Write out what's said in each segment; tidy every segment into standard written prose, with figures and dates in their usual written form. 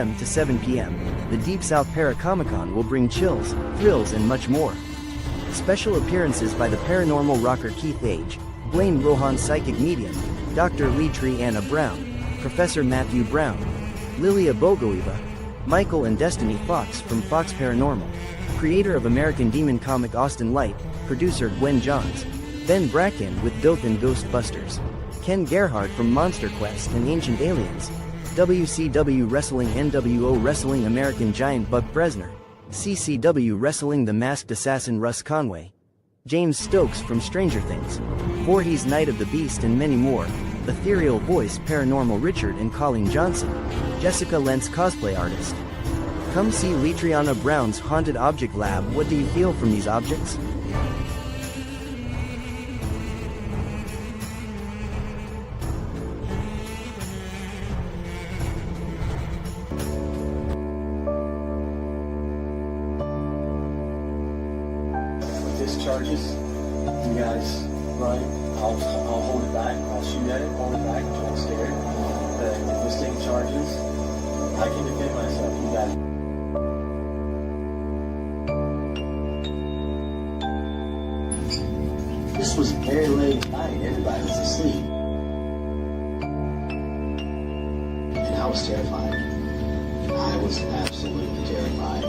a.m. to 7 p.m., the Deep South Para-Comic-Con will bring chills, thrills and much more. Special appearances by the paranormal rocker Keith Age, Blaine Rohan psychic medium, Dr. Lee Tree Anna Brown, Professor Matthew Brown, Lilia Bogoeva, Michael and Destiny Fox from Fox Paranormal, creator of American Demon comic Austin Light, producer Gwen Johns, Ben Bracken with Dothan Ghostbusters, Ken Gerhard from Monster Quest and Ancient Aliens, WCW Wrestling NWO Wrestling American Giant Buck Bresner, CCW Wrestling The Masked Assassin Russ Conway, James Stokes from Stranger Things, Voorhees Night of the Beast and many more, Ethereal Voice Paranormal Richard and Colleen Johnson, Jessica Lentz cosplay artist. Come see Letriana Brown's Haunted Object Lab. What do you feel from these objects? Discharges, you guys, right? I'll hold it back. I'll shoot at it, hold it back, don't scare it. But if this thing charges, I can defend myself. You got it. This was very late at night. Everybody was asleep. And I was terrified. I was absolutely terrified.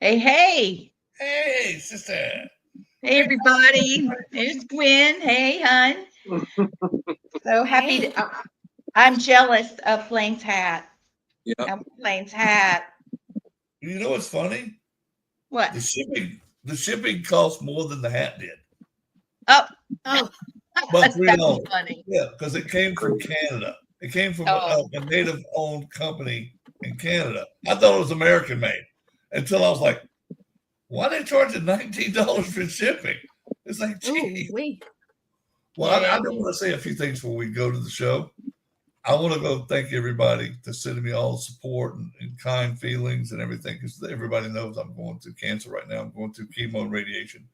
Hey, hey. Hey, sister. Hey, everybody. There's Gwen. Hey, hon. So happy to, I'm jealous of Blaine's hat. Yeah. Blaine's hat. You know what's funny? What? The shipping cost more than the hat did. Oh. But That's funny. Yeah, because it came from Canada. It came from a native-owned company in Canada. I thought it was American made until I was like, why are they charging $19 for shipping? It's like, gee. Well, I do want to say a few things before we go to the show. I want to go thank everybody for sending me all the support and kind feelings and everything, because everybody knows I'm going through cancer right now. I'm going through chemo and radiation.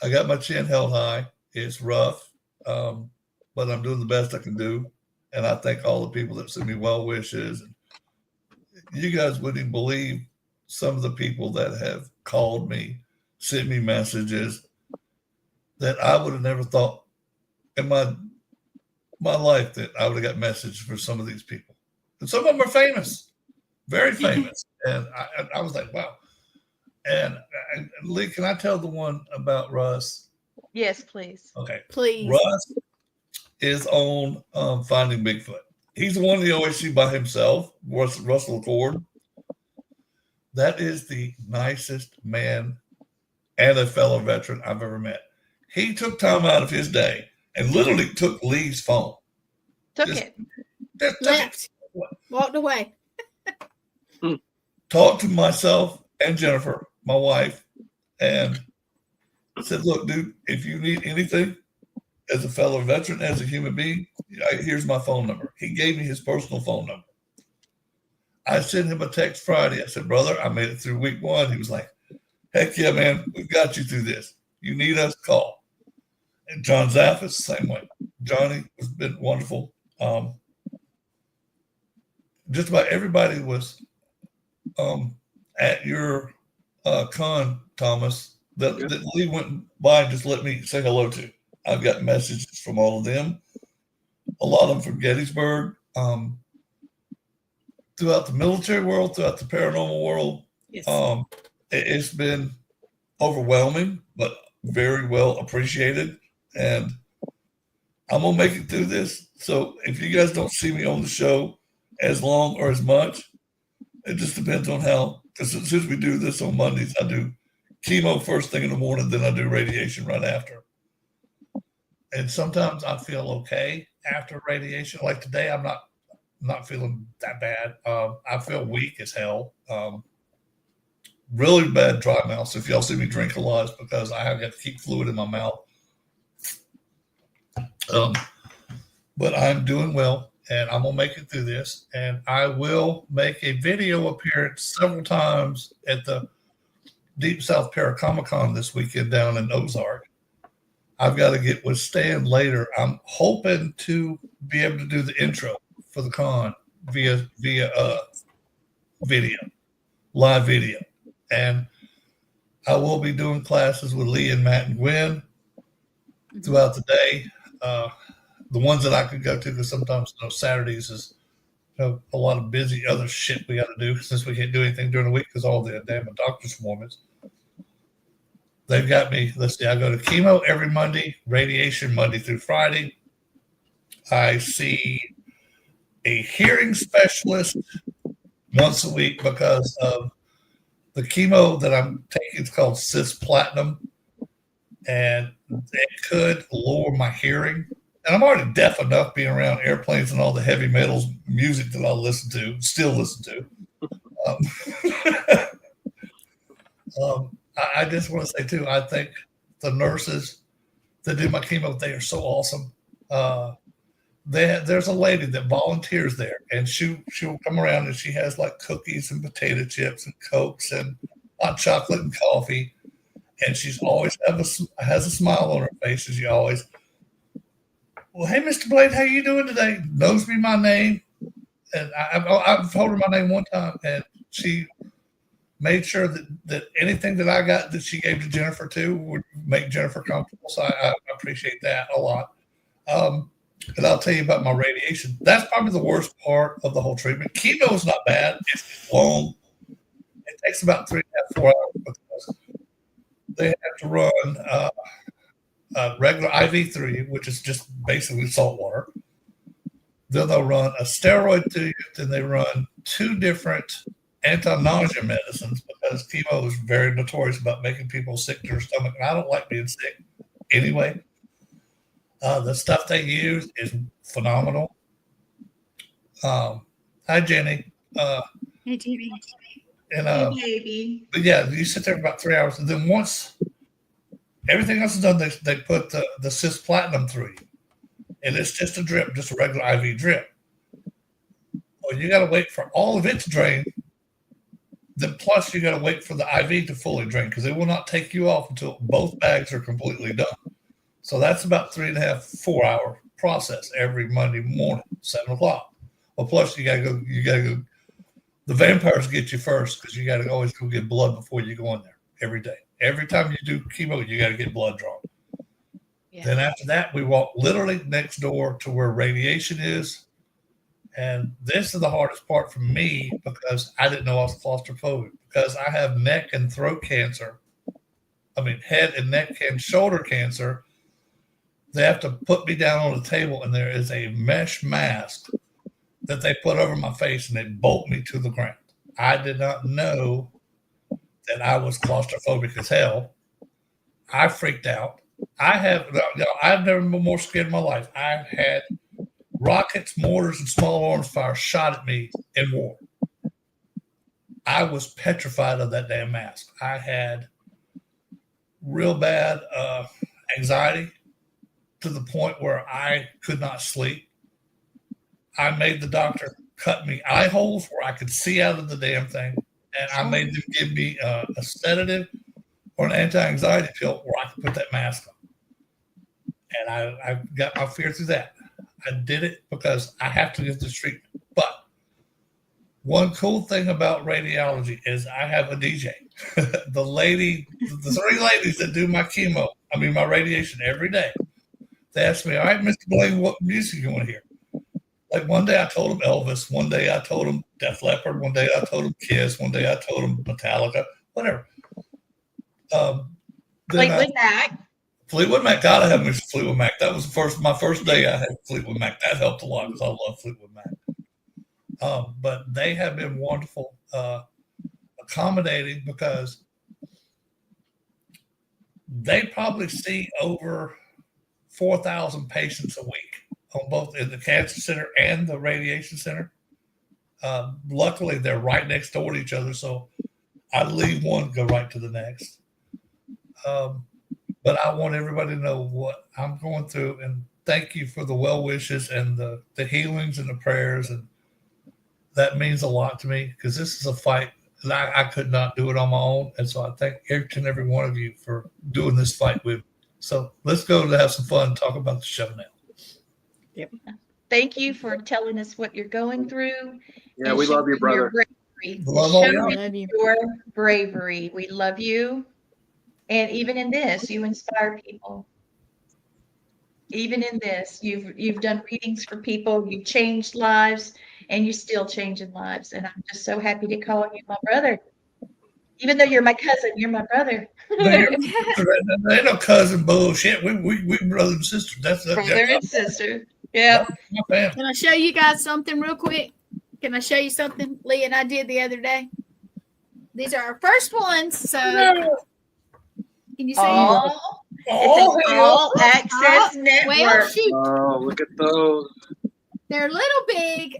I got my chin held high. It's rough, but I'm doing the best I can do. And I thank all the people that send me well wishes. You guys wouldn't even believe some of the people that have called me, sent me messages that I would have never thought in my my life that I would have got messages for some of these people. And some of them are famous, very famous. And I was like, wow. And Lee, can I tell the one about Russ? Yes, please. Okay. Please. Russ is on Finding Bigfoot. He's the one you always see by himself, Russell Cord. That is the nicest man and a fellow veteran I've ever met. He took time out of his day and literally took Lee's phone. Left. Walked away. Talked to myself and Jennifer, my wife, and said, look, dude, if you need anything as a fellow veteran, as a human being, here's my phone number. He gave me his personal phone number. I sent him a text Friday. I said, brother, I made it through week 1. He was like, heck yeah, man, we've got you through this. You need us, call. And John Zaffis, same way. Johnny has been wonderful. Just about everybody was at your con, Thomas, that Lee went by and just let me say hello to. I've got messages from all of them, a lot of them from Gettysburg, throughout the military world, throughout the paranormal world. Yes. It's been overwhelming, but very well appreciated. And I'm going to make it through this. So if you guys don't see me on the show as long or as much, it just depends on how, because as soon as we do this on Mondays, I do chemo first thing in the morning, then I do radiation right after. And sometimes I feel okay after radiation. Like today, I'm not feeling that bad. I feel weak as hell. Really bad dry mouth. So if y'all see me drink a lot, it's because I have got to keep fluid in my mouth. But I'm doing well, and I'm gonna make it through this. And I will make a video appearance several times at the Deep South Paracomic-Con this weekend down in Ozark. I've got to get with Stan later. I'm hoping to be able to do the intro for the con via video, live video. And I will be doing classes with Lee and Matt and Gwen throughout the day. The ones that I could go to, because sometimes Saturdays is a lot of busy other shit we got to do since we can't do anything during the week because all the damn doctor's appointments. They've got me. Let's see. I go to chemo every Monday, radiation Monday through Friday. I see a hearing specialist once a week because of the chemo that I'm taking. It's called cisplatin, and it could lower my hearing. And I'm already deaf enough being around airplanes and all the heavy metals music that I still listen to. I just want to say, too, I think the nurses that do my chemo, they are so awesome. There's a lady that volunteers there, and she'll come around, and she has, like, cookies and potato chips and Cokes and hot chocolate and coffee, and she's always has a smile on her face, as you always. Well, hey, Mr. Blade, how you doing today? Knows me my name. And I've told her my name one time, and she made sure that anything that I got that she gave to Jennifer too would make Jennifer comfortable. So I appreciate that a lot. And I'll tell you about my radiation. That's probably the worst part of the whole treatment. Chemo is not bad. It's long. It takes about 3.5, 4 hours because they have to run regular IV through you, which is just basically salt water. Then they'll run a steroid through you. Then they run 2 different anti-nausea medicines because chemo is very notorious about making people sick to their stomach. And I don't like being sick anyway. The stuff they use is phenomenal. Hi, Jenny. Hey, Jenny. And, hey, baby. But yeah, you sit there for about 3 hours. And then once everything else is done, they put the cisplatin through you. And it's just a drip, just a regular IV drip. Well, you got to wait for all of it to drain. Then plus you got to wait for the IV to fully drain because it will not take you off until both bags are completely done. So that's about 3.5, 4 hour process every Monday morning, 7 o'clock. Well, plus you got to go. The vampires get you first because you got to always go get blood before you go in there every day. Every time you do chemo, you got to get blood drawn. Yeah. Then after that, we walked literally next door to where radiation is. And this is the hardest part for me because I didn't know I was claustrophobic because I have neck and throat cancer. I mean, head and neck and shoulder cancer. They have to put me down on the table, and there is a mesh mask that they put over my face, and they bolt me to the ground. I did not know that I was claustrophobic as hell. I freaked out. I've never been more scared in my life. I've had rockets, mortars, and small arms fire shot at me in war. I was petrified of that damn mask. I had real bad anxiety to the point where I could not sleep. I made the doctor cut me eye holes where I could see out of the damn thing, and I made them give me a sedative or an anti-anxiety pill where I could put that mask on. And I got my fear through that. I did it because I have to get this treatment. But one cool thing about radiology is I have a DJ. The 3 ladies that do my radiation every day, they ask me, all right, Mr. Blaine, what music you want to hear? Like one day I told them Elvis, one day I told them Def Leppard, one day I told them Kiss, one day I told them Metallica, whatever. Fleetwood Mac. Fleetwood Mac, gotta have me Fleetwood Mac. That was my first day I had Fleetwood Mac. That helped a lot because I love Fleetwood Mac. But they have been wonderful, accommodating because they probably see over 4,000 patients a week on both in the cancer center and the radiation center. Luckily, they're right next door to each other, so I leave one, go right to the next. But I want everybody to know what I'm going through, and thank you for the well wishes and the healings and the prayers, and that means a lot to me because this is a fight that I could not do it on my own, and so I thank each and every one of you for doing this fight with me. So let's go to have some fun and talk about the show now. Yep. Thank you for telling us what you're going through. Yeah, we love you, brother. Your bravery. We love you. And even in this, you inspire people. Even in this, you've done readings for people, you've changed lives, and you're still changing lives. And I'm just so happy to call you my brother. Even though you're my cousin, you're my brother. There ain't no cousin bullshit. We brother and sister. That's brother and sister. Yeah. Can I show you guys something real quick? Can I show you something Lee and I did the other day? These are our first ones. So can you see? It's an all access network. Well, shoot. Oh, look at those. They're a little big.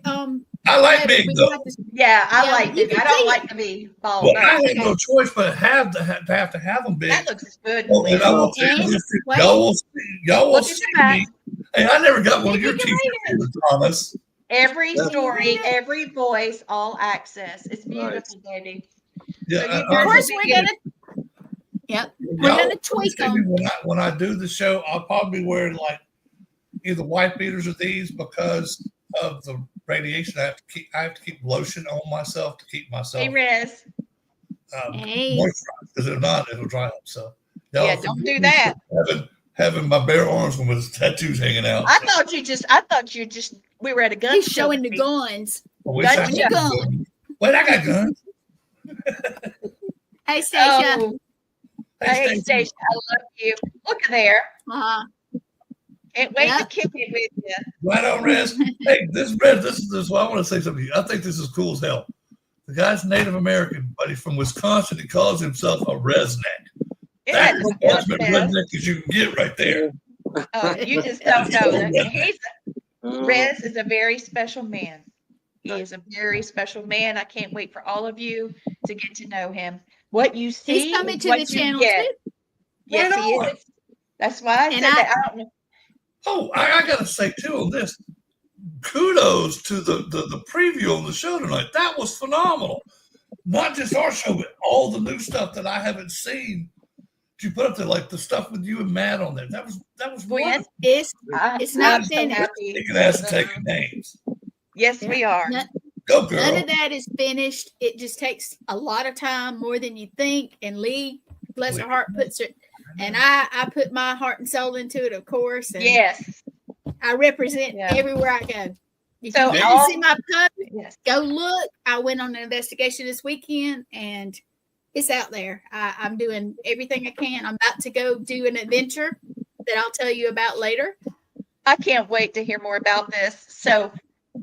I like big though. I like big. I don't like to be bald. Well, I had no choice but to have them big. That looks good. Oh, and I will tell you this, y'all will see me. Hey, I never got one of your t-shirts, Thomas. Every story, every voice, all access. It's beautiful, baby. Yeah, so of course we're gonna tweak them. When I do the show, I'll probably be wearing like either white beaters or these because of the radiation. I have to keep lotion on myself to keep myself. Hey, Riz. Moisturized, because if not, it'll dry up. So don't do that. Having my bare arms with his tattoos hanging out. I thought you just we were at a gun. He's showing the guns. Wait, I got guns. Hey, Stacia. Oh. Hey, Stacia, I love you. Look there. Can't wait to kick it with you. Right on, Rez. Hey, this is why I want to say something to you. I think this is cool as hell. The guy's Native American, but he's from Wisconsin. He calls himself a redneck. That's as much redneck as you can get right there. Oh, you just don't know. Rez is a very special man. He is a very special man. I can't wait for all of you to get to know him. What you see, he's coming to the channel too. Yes, he is. That's why I said that. I don't know. Oh, I gotta say too on this. Kudos to the preview on the show tonight. That was phenomenal. Not just our show, but all the new stuff that I haven't seen. You put up there like the stuff with you and Matt on there. That was wonderful. It's not finished. Taking ass and taking names. Yes, we are. Go, girl. None of that is finished. It just takes a lot of time, more than you think. And Lee, bless her heart, puts And I put my heart and soul into it, of course. And Yes. I represent Yeah. everywhere I go. If So you didn't all- see my post, Yes. go look. I went on an investigation this weekend, and it's out there. I'm doing everything I can. I'm about to go do an adventure that I'll tell you about later. I can't wait to hear more about this. So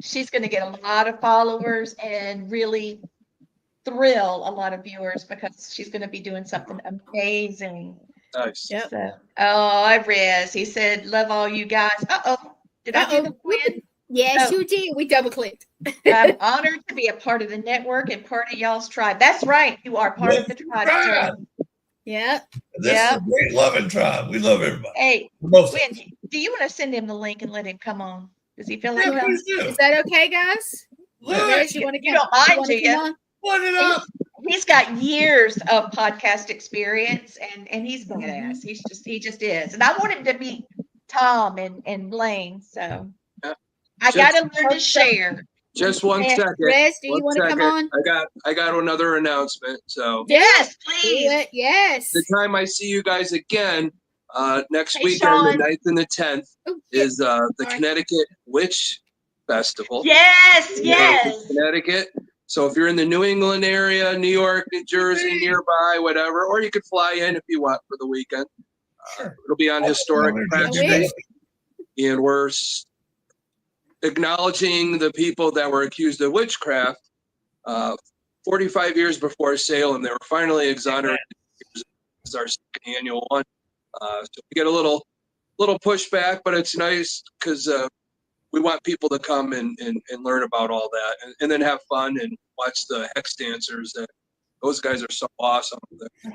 she's going to get a lot of followers and really thrill a lot of viewers because she's going to be doing something amazing. Nice. Yep. So, I Riz. He said, "Love all you guys." Did I do the win? Yes, Oh. you did. We double clicked. I'm honored to be a part of the network and part of y'all's tribe. That's right. You are part of the tribe. Sir. Yep. This is a great loving tribe. We love everybody. Hey, Most Win, do you want to send him the link and let him come on? Does he feel like yeah, that? please do. Is that okay, guys? Look, Riz, you want to You don't mind, do you? put it up. He's got years of podcast experience and he's badass. He just is. And I want him to be Tom and Blaine. So Yeah. I gotta learn to share. Just one Yeah, second. Riz, do you One want to come second. on? I got another announcement. So Yes, Do please. it. Yes. the time I see you guys again, next Hey, weekend, Sean. the 9th and the 10th, Oh, yeah. is the Sorry. Connecticut Witch Festival. Yes, in yes. Connecticut. So if you're in the New England area, New York, New Jersey, nearby, whatever, or you could fly in if you want for the weekend. Sure. It'll be on historic Pratt I Street, wish. and we're acknowledging the people that were accused of witchcraft 45 years before Salem. They were finally exonerated. It's our second annual one. So we get a little pushback, but it's nice because we want people to come and learn about all that and then have fun and watch the hex dancers. Those guys are so awesome.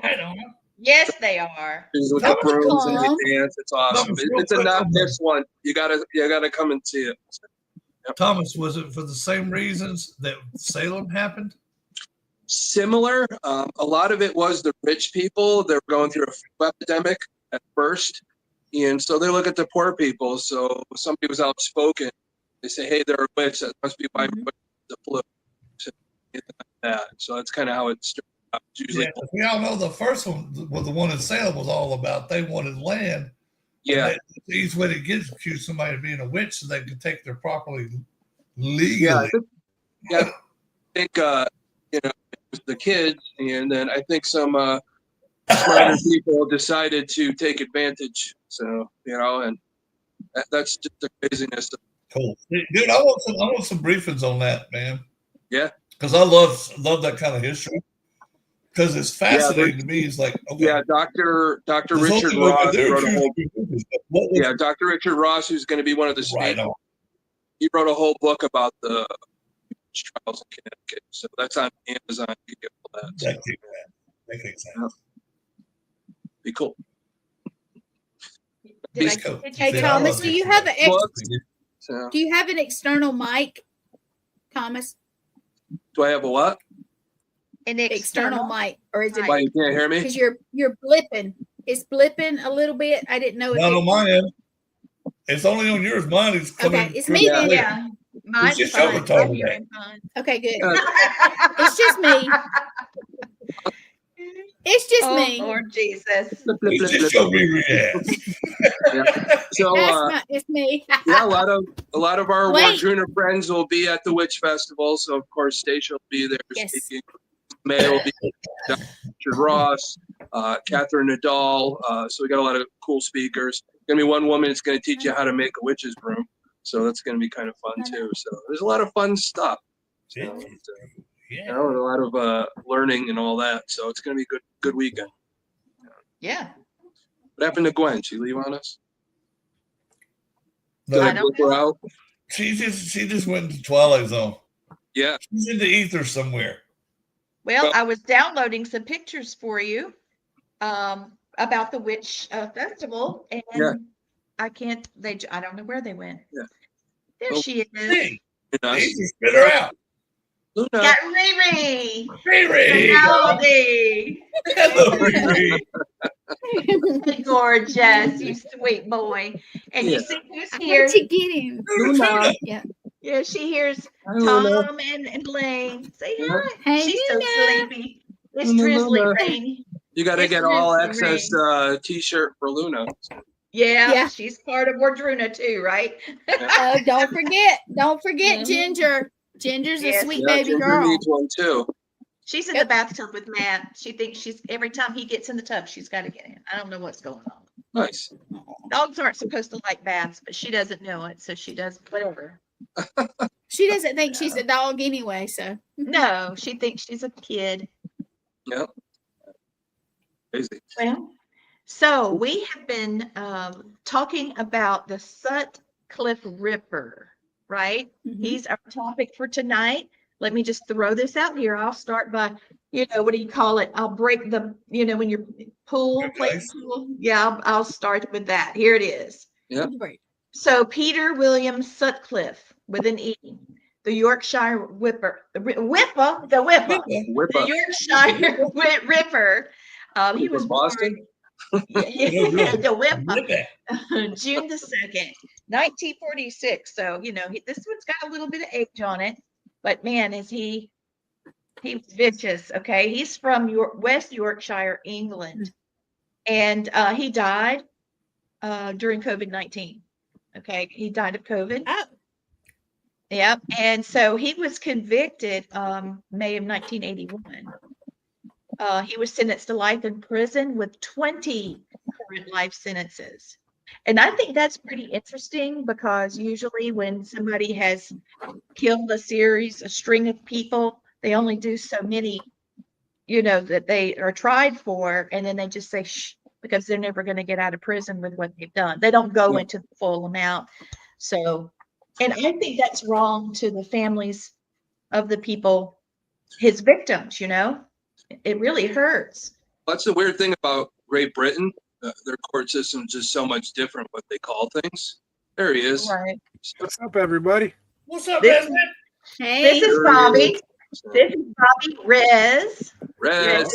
I know. Yes, they are. With the brooms and Cool. the dance, it's awesome. It's a not miss one. You gotta come and see it. Thomas, was it for the same reasons that Salem happened? Similar. A lot of it was the rich people. They were going through a flu epidemic at first, and so they look at the poor people. So somebody was outspoken. They say, "Hey, they're a witch. That must be why the flu." So that's kind of how it started. Usually, Yeah, we all know the first one, well, the one in Salem was all about they wanted land. yeah. The easiest way to get accused somebody of being a witch so they could take their property Yeah, legally. I think it was the kids, and then I think some smarter people decided to take advantage. So and that's just the craziness. Cool, dude. I want some briefings on that, man. Yeah, because I love that kind of history. Because it's fascinating to me. It's like, okay, yeah, Dr. Richard Ross wrote a whole. Yeah, Dr. Richard Ross, who's going to be one of the speakers. Right on. He wrote a whole book about the trials in Connecticut. So that's on Amazon. You can get all that. So, That makes sense. be cool. Hey, Thomas, do you have So, do you have an external mic, Thomas? do I have a what? An External mic, or is it Why you can't hear me? because you're blipping? It's blipping a little bit. I didn't know. Not on my end. It's only on yours. Mine is coming. Okay, it's me Yeah. then. Yeah. Mine's just fine. overtold I'm me. hearing fine. Okay, good. It's just me. It's just Oh, me. Lord Jesus. It's just your rear ass. Yeah. So It's me. yeah, a lot of our Wait. Wardruna friends will be at the Witch Festival. So of course Stacia will be there Yes. speaking. May will be Dr. Richard Ross, Catherine Nadal. So we got a lot of cool speakers. Gonna be one woman that's gonna teach you how to make a witch's broom. So that's gonna be kind of fun too. So there's a lot of fun stuff. So, Yeah. a lot of learning and all that. So it's gonna be a good weekend. Yeah. What happened to Gwen? She leave on us? No, I don't We're know. out? she just went into Twilight Zone. Yeah. She's in the ether somewhere. Well, I was downloading some pictures for you about the witch festival, and Yeah. I can't. I don't know where they went. Yeah. There Oh. she is. Hey, You know, the ether spit her out. Luna. Got Riri. Riri. Goldie. Hello, Riri. Gorgeous, you sweet boy. And Yeah. you see who's here? Where'd you get him? Luna. Yeah, she hears Hi, Luna. Tom and Blaine. Say Yeah. hi. Hey, She's so Luna. sleepy. It's Luna, drizzly Luna. rain. You got to It's get all the access ring. T-shirt for Luna. Yeah, Yeah. she's part of Wardruna too, right? Oh, don't forget Mhm. Ginger. Ginger's a Yes. sweet Yeah, baby Ginger girl. needs one too. She's in Yep. the bathtub with Matt. She thinks she's every time he gets in the tub, she's got to get in. I don't know what's going on. Nice. Dogs aren't supposed to like baths, but she doesn't know it, so she does whatever. She doesn't think she's a dog anyway, so No, she thinks she's a kid. Yep. Crazy. Well, so we have been talking about the Sutcliffe Ripper, right? Mhm. He's our topic for tonight. Let me just throw this out here. I'll start by, what do you call it? I'll break the, when you're pool, play Nice. pool. Yeah, I'll start with that. Here it is. Yeah. Great. So Peter William Sutcliffe with an E, the Yorkshire Whipper, the Whip the up. Yorkshire Ripper. He was born. Boston. The Whipper. Ripper. June the 2nd, 1946. So, this one's got a little bit of age on it, but man, he was vicious. Okay. He's from West Yorkshire, England. And he died during COVID-19. Okay. He died of COVID. Oh. Yep. And so he was convicted May of 1981. He was sentenced to life in prison with 20 current life sentences. And I think that's pretty interesting because usually when somebody has killed a string of people, they only do so many, that they are tried for, and then they just say, shh, because they're never going to get out of prison with what they've done. They don't go into the full amount. So, and I think that's wrong to the families of the people, his victims, it really hurts. That's the weird thing about Great Britain. Their court system is just so much different what they call things. There he is. Right. What's up, everybody? What's up, This, man? Hey. this is Bobby. This is Bobby Rez. Rez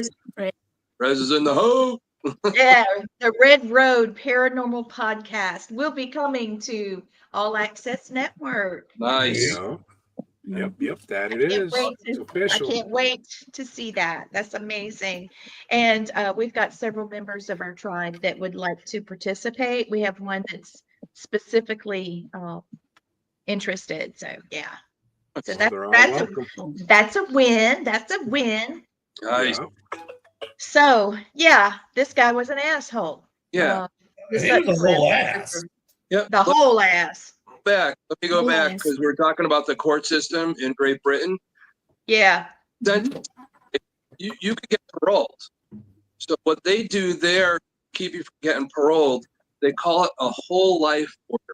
is in the hole. Yeah, the Red Road Paranormal Podcast will be coming to All Access Network. Nice. Yep, that it is. It's official. I can't wait to see that. That's amazing. And we've got several members of our tribe that would like to participate. We have one that's specifically interested. So yeah. So They're all that's welcome. that's a win. That's a win. Nice. Yeah. So yeah, this guy was an asshole. Yeah. He was a whole ass. Yep. The whole ass. Let me go back Nice. because we're talking about the court system in Great Britain. Yeah. Then you could get paroled. So what they do there, keep you from getting paroled, they call it a whole life order.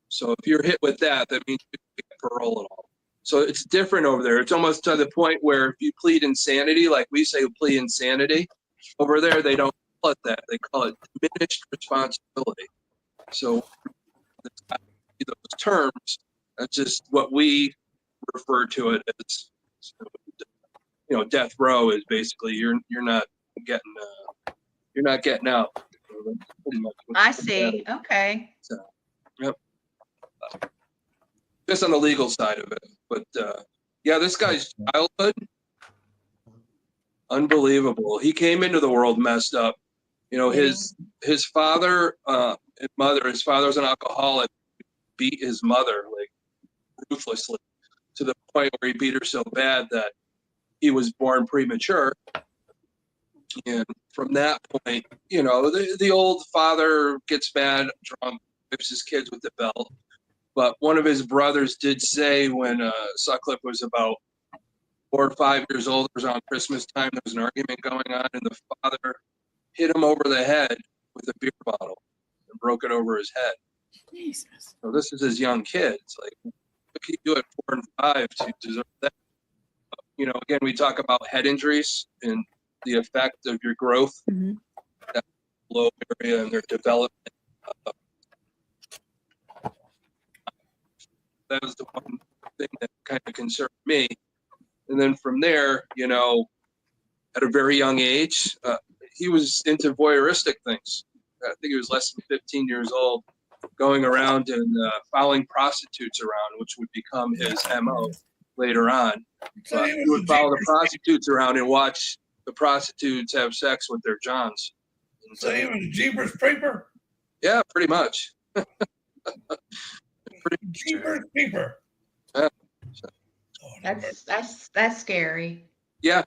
So if you're hit with that, that means you can get parole at all. So it's different over there. It's almost to the point where if you plead insanity, like we say plead insanity, over there they don't call it that. They call it diminished responsibility. So those terms, that's just what we refer to it as. So, death row is basically you're not getting out. Pretty much what I see. Okay. So, yep. Just on the legal side of it, but yeah, this guy's childhood, unbelievable. He came into the world messed up. His father and mother. His father was an alcoholic. Beat his mother like ruthlessly to the point where he beat her so bad that he was born premature. And from that point, the old father gets mad, drunk, whips his kids with the belt. But one of his brothers did say when Sutcliffe was about 4 or 5 years old, it was on Christmas time, there was an argument going on, and the father hit him over the head with a beer bottle and broke it over his head. Jesus. So this is his young kid. It's like, what can you do at 4 and 5 to deserve that? Again, we talk about head injuries and the effect of your growth, Mhm. that low area and their development. That was the one thing that kind of concerned me. And then from there, at a very young age, he was into voyeuristic things. I think he was less than 15 years old, going around and following prostitutes around, which would become his MO later on. So He would follow the prostitutes around and watch the prostitutes have sex with their Johns. And So he was a Jeepers Creeper? yeah, pretty much. Jeepers Creeper. Yeah. That's scary. Yeah,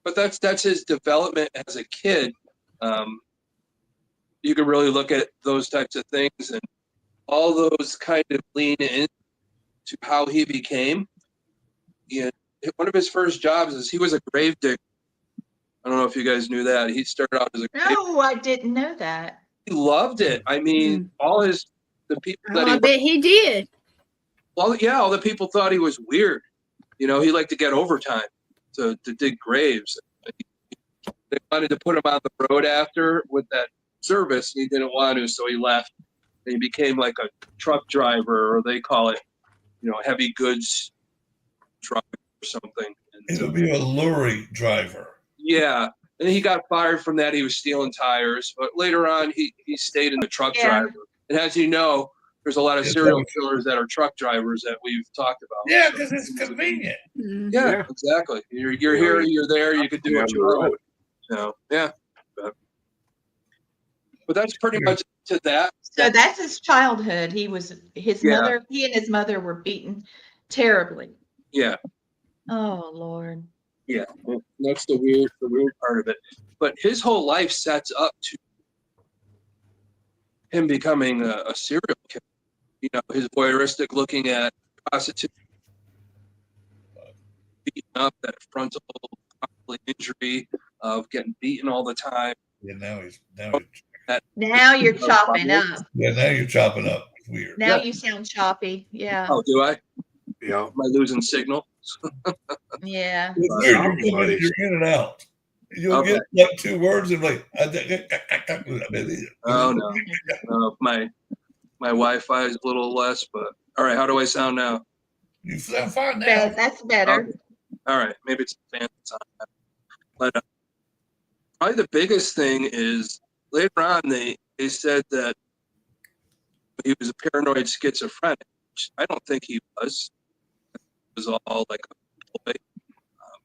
but that's his development as a kid. You can really look at those types of things, and all those kind of lean in to how he became. And one of his first jobs is he was a grave digger. I don't know if you guys knew that. He started out as a grave digger. No, I didn't know that. He loved it. I mean, the people that I bet he did. all the people thought he was weird. You know, he liked to get overtime to dig graves. They wanted to put him on the road after with that service, and he didn't want to, so he left. And he became like a truck driver, or they call it, heavy goods truck or something. And He'll be a lorry driver. yeah, and he got fired from that. He was stealing tires, but later on, he stayed in the truck driver. And as you know, there's a lot of serial killers that are truck drivers that we've talked about. Yeah, because it's convenient. Yeah, exactly. You're here, you're there, you could do what you want. So yeah, but that's pretty much to that. So that's his childhood. He and his mother were beaten terribly. Yeah. Oh Lord. Yeah, that's the weird part of it. But his whole life sets up to him becoming a serial killer. His voyeuristic looking at prostitutes, beating up, that frontal injury of getting beaten all the time. Yeah, now you're chopping up. Yeah, now you're chopping up. It's weird. Now you sound choppy. Yeah. Oh, do I? Yeah. Am I losing signal? Yeah. It's weird. You're in and out. You'll get like two words and like. Oh no. My Wi-Fi is a little less, but all right. How do I sound now? You sound fine now. That's better. Okay. All right. Maybe it's a fan that's on. But probably the biggest thing is later on they said that he was a paranoid schizophrenic, which I don't think he was. It was all like a ploy.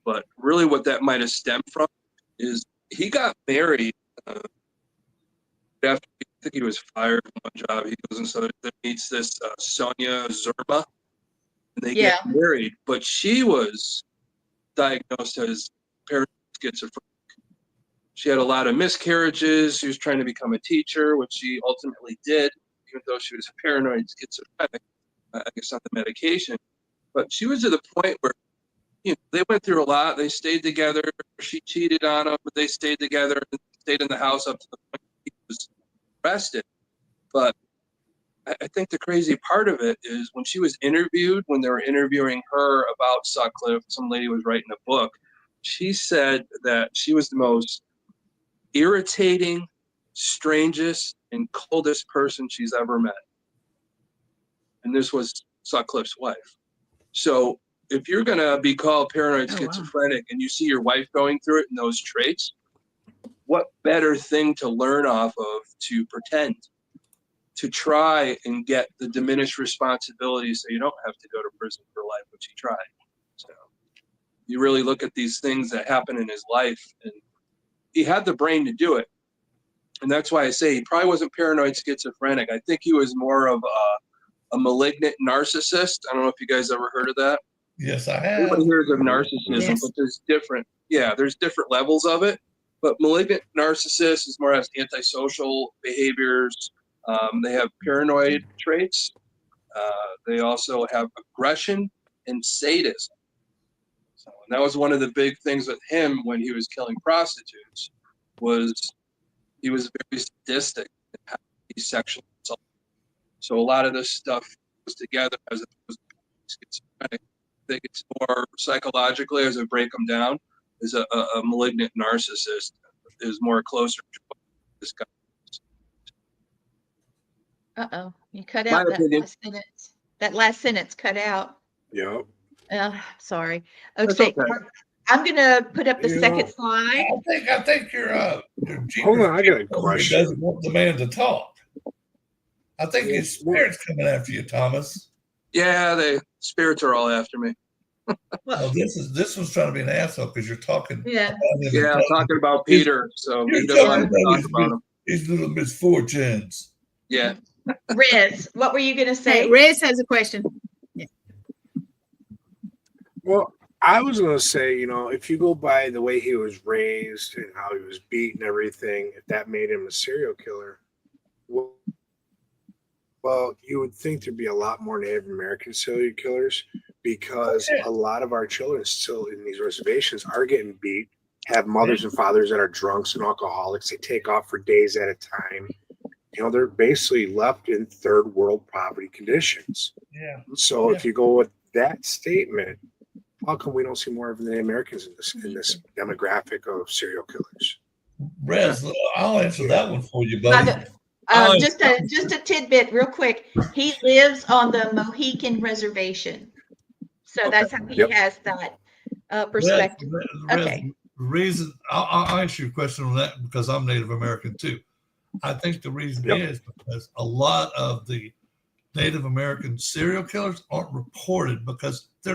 But really what that might have stemmed from is he got married after I think he was fired from one job. He goes and so meets this Sonia Zerba, and they get married. But she was diagnosed as paranoid schizophrenic. She had a lot of miscarriages. She was trying to become a teacher, which she ultimately did, even though she was paranoid schizophrenic, I guess on the medication. But she was to the point where, they went through a lot. They stayed together. She cheated on him, but they stayed together and stayed in the house up to the point he was arrested. But I think the crazy part of it is when she was interviewed, when they were interviewing her about Sutcliffe, some lady was writing a book. She said that she was the most irritating, strangest, and coldest person she's ever met. And this was Sutcliffe's wife. So if you're going to be called paranoid schizophrenic and you see your wife going through it and those traits, what better thing to learn off of to pretend, to try and get the diminished responsibility so you don't have to go to prison for life, which he tried. So you really look at these things that happen in his life, and he had the brain to do it. And that's why I say he probably wasn't paranoid schizophrenic. I think he was more of a malignant narcissist. I don't know if you guys ever heard of that. Yes, I have. Everybody hears of narcissism, but there's different levels of it. But malignant narcissist is more as antisocial behaviors. They have paranoid traits. They also have aggression and sadism. So, and that was one of the big things with him when he was killing prostitutes, was he was very sadistic in how he sexually assaulted. So a lot of this stuff goes together as opposed to schizophrenic. I think it's more psychologically, as I break them down, is a malignant narcissist is more closer to this guy. Uh-oh, you cut out that last sentence. That last sentence cut out. Yep. Sorry. Okay. I'm gonna put up the second slide. I think you're hold on, I got a question. Doesn't want the man to talk. I think his spirit's coming after you, Thomas. Yeah, the spirits are all after me. Well, this one's trying to be an asshole because you're talking. Yeah. About him Yeah, and talking about Peter. So you're he doesn't talking want to talk about him. his little misfortunes. Yeah. Riz, what were you going to say? Hey, Riz has a question. Well, I was going to say, if you go by the way he was raised and how he was beat and everything, if that made him a serial killer, well, you would think there'd be a lot more Native American serial killers because a lot of our children still in these reservations are getting beat, have mothers and fathers that are drunks and alcoholics. They take off for days at a time. They're basically left in third world poverty conditions. Yeah. So if you go with that statement, how come we don't see more of the Native Americans in this demographic of serial killers? Rez, I'll answer that one for you, buddy. Just a tidbit real quick. He lives on the Mohican reservation. So that's how he has that perspective. Okay. The reason I'll answer your question on that because I'm Native American too. I think the reason is because a lot of the Native American serial killers aren't reported because they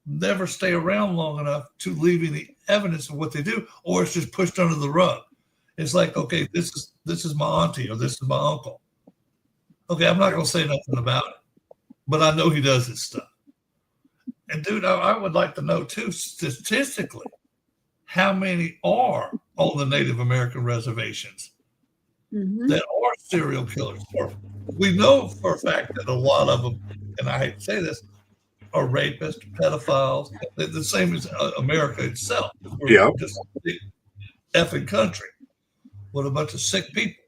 never stay around long enough to leave any evidence of what they do, or it's just pushed under the rug. It's like, okay, this is my auntie or this is my uncle. Okay, I'm not going to say nothing about it, but I know he does his stuff. And dude, I would like to know too, statistically, how many are on the Native American reservations that are serial killers? Or we know for a fact that a lot of them, and I hate to say this, are rapists, pedophiles. They're the same as America itself. We're just a big effing country with a bunch of sick people.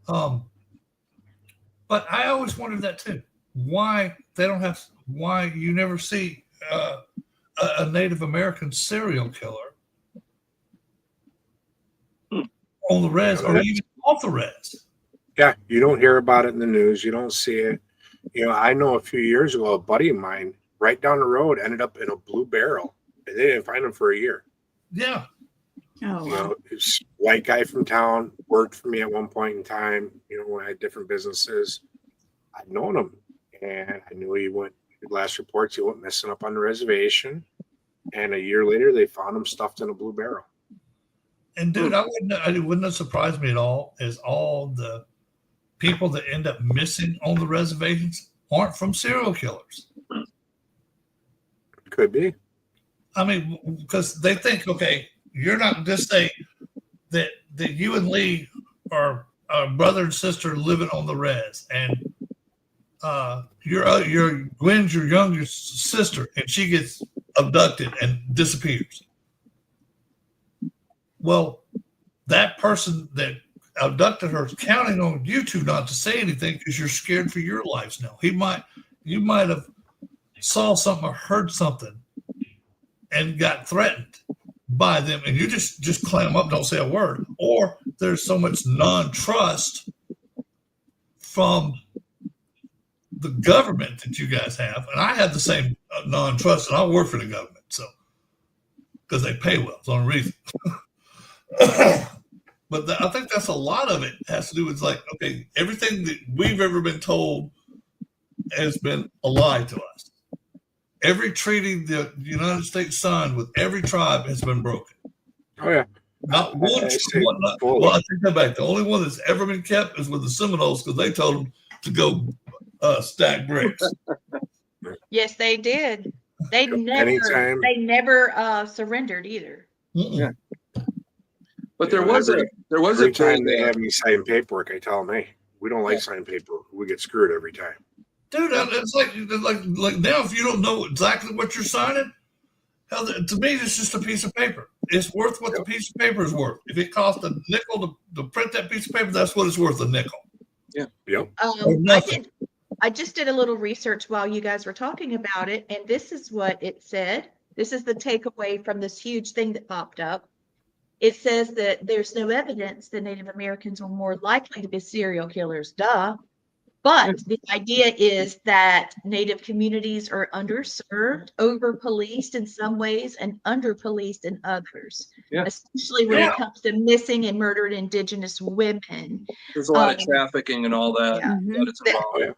But I always wondered that too. Why you never see a Native American serial killer on the res or even off the res. Yeah, you don't hear about it in the news. You don't see it. I know a few years ago, a buddy of mine right down the road ended up in a blue barrel, and they didn't find him for a year. Yeah. Oh, wow. This white guy from town worked for me at one point in time. When I had different businesses, I'd known him, and I knew he went. Last reports, he went missing up on the reservation, and a year later, they found him stuffed in a blue barrel. And dude, it wouldn't have surprised me at all. Is all the people that end up missing on the reservations aren't from serial killers. Could be. I mean, because they think, okay, you're not just say that you and Lee are brother and sister living on the res, and Gwen's your younger sister, and she gets abducted and disappears. Well, that person that abducted her is counting on you two not to say anything because you're scared for your lives now. You might have saw something or heard something and got threatened by them, and you just clam up, don't say a word. Or there's so much non-trust from the government that you guys have, and I have the same non-trust, and I work for the government, so because they pay well, it's the only reason. But I think that's a lot of it has to do with like, okay, everything that we've ever been told has been a lie to us. Every treaty the United States signed with every tribe has been broken. Oh yeah. Not one. Well, I take that back. The only one that's ever been kept is with the Seminoles because they told them to go stack bricks. Yes, they did. They Anytime. never surrendered either. Yeah. But there was a every time they have me sign paperwork, I tell them, hey, we don't like signing paperwork. We get screwed every time. Dude, it's like now if you don't know exactly what you're signing, hell, to me it's just a piece of paper. It's worth what the piece of paper is worth. If it costs a nickel to print that piece of paper, that's what it's worth, a nickel. Yeah. Yep. I just did a little research while you guys were talking about it, and this is what it said. This is the takeaway from this huge thing that popped up. It says that there's no evidence that Native Americans are more likely to be serial killers. Duh. But the idea is that Native communities are underserved, over-policed in some ways, and under-policed in others, especially when it comes to missing and murdered Indigenous women. There's a lot of trafficking and all that. Yeah. That it's involved.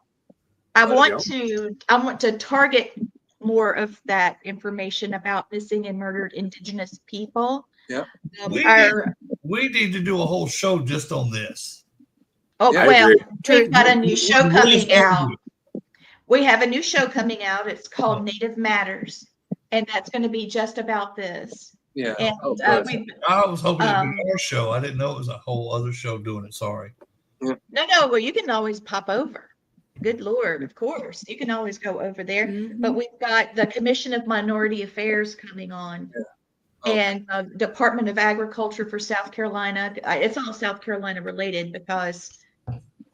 I There want you to target more of that information about missing and murdered Indigenous people. Yeah. We Our need to do a whole show just on this. oh Yeah. I well, agree. we've got a new show What is coming out. over? We have a new show coming out. It's called Oh. Native Matters, and that's going to be just about this. Yeah. And Oh, good. I was hoping it'd Um, be our show. I didn't know it was a whole other show doing it. Sorry. no, well, you can always pop over. Good Lord, of course. You can always go over there. But we've got the Commission of Minority Affairs coming on. Yeah. Oh. And Department of Agriculture for South Carolina. It's all South Carolina related because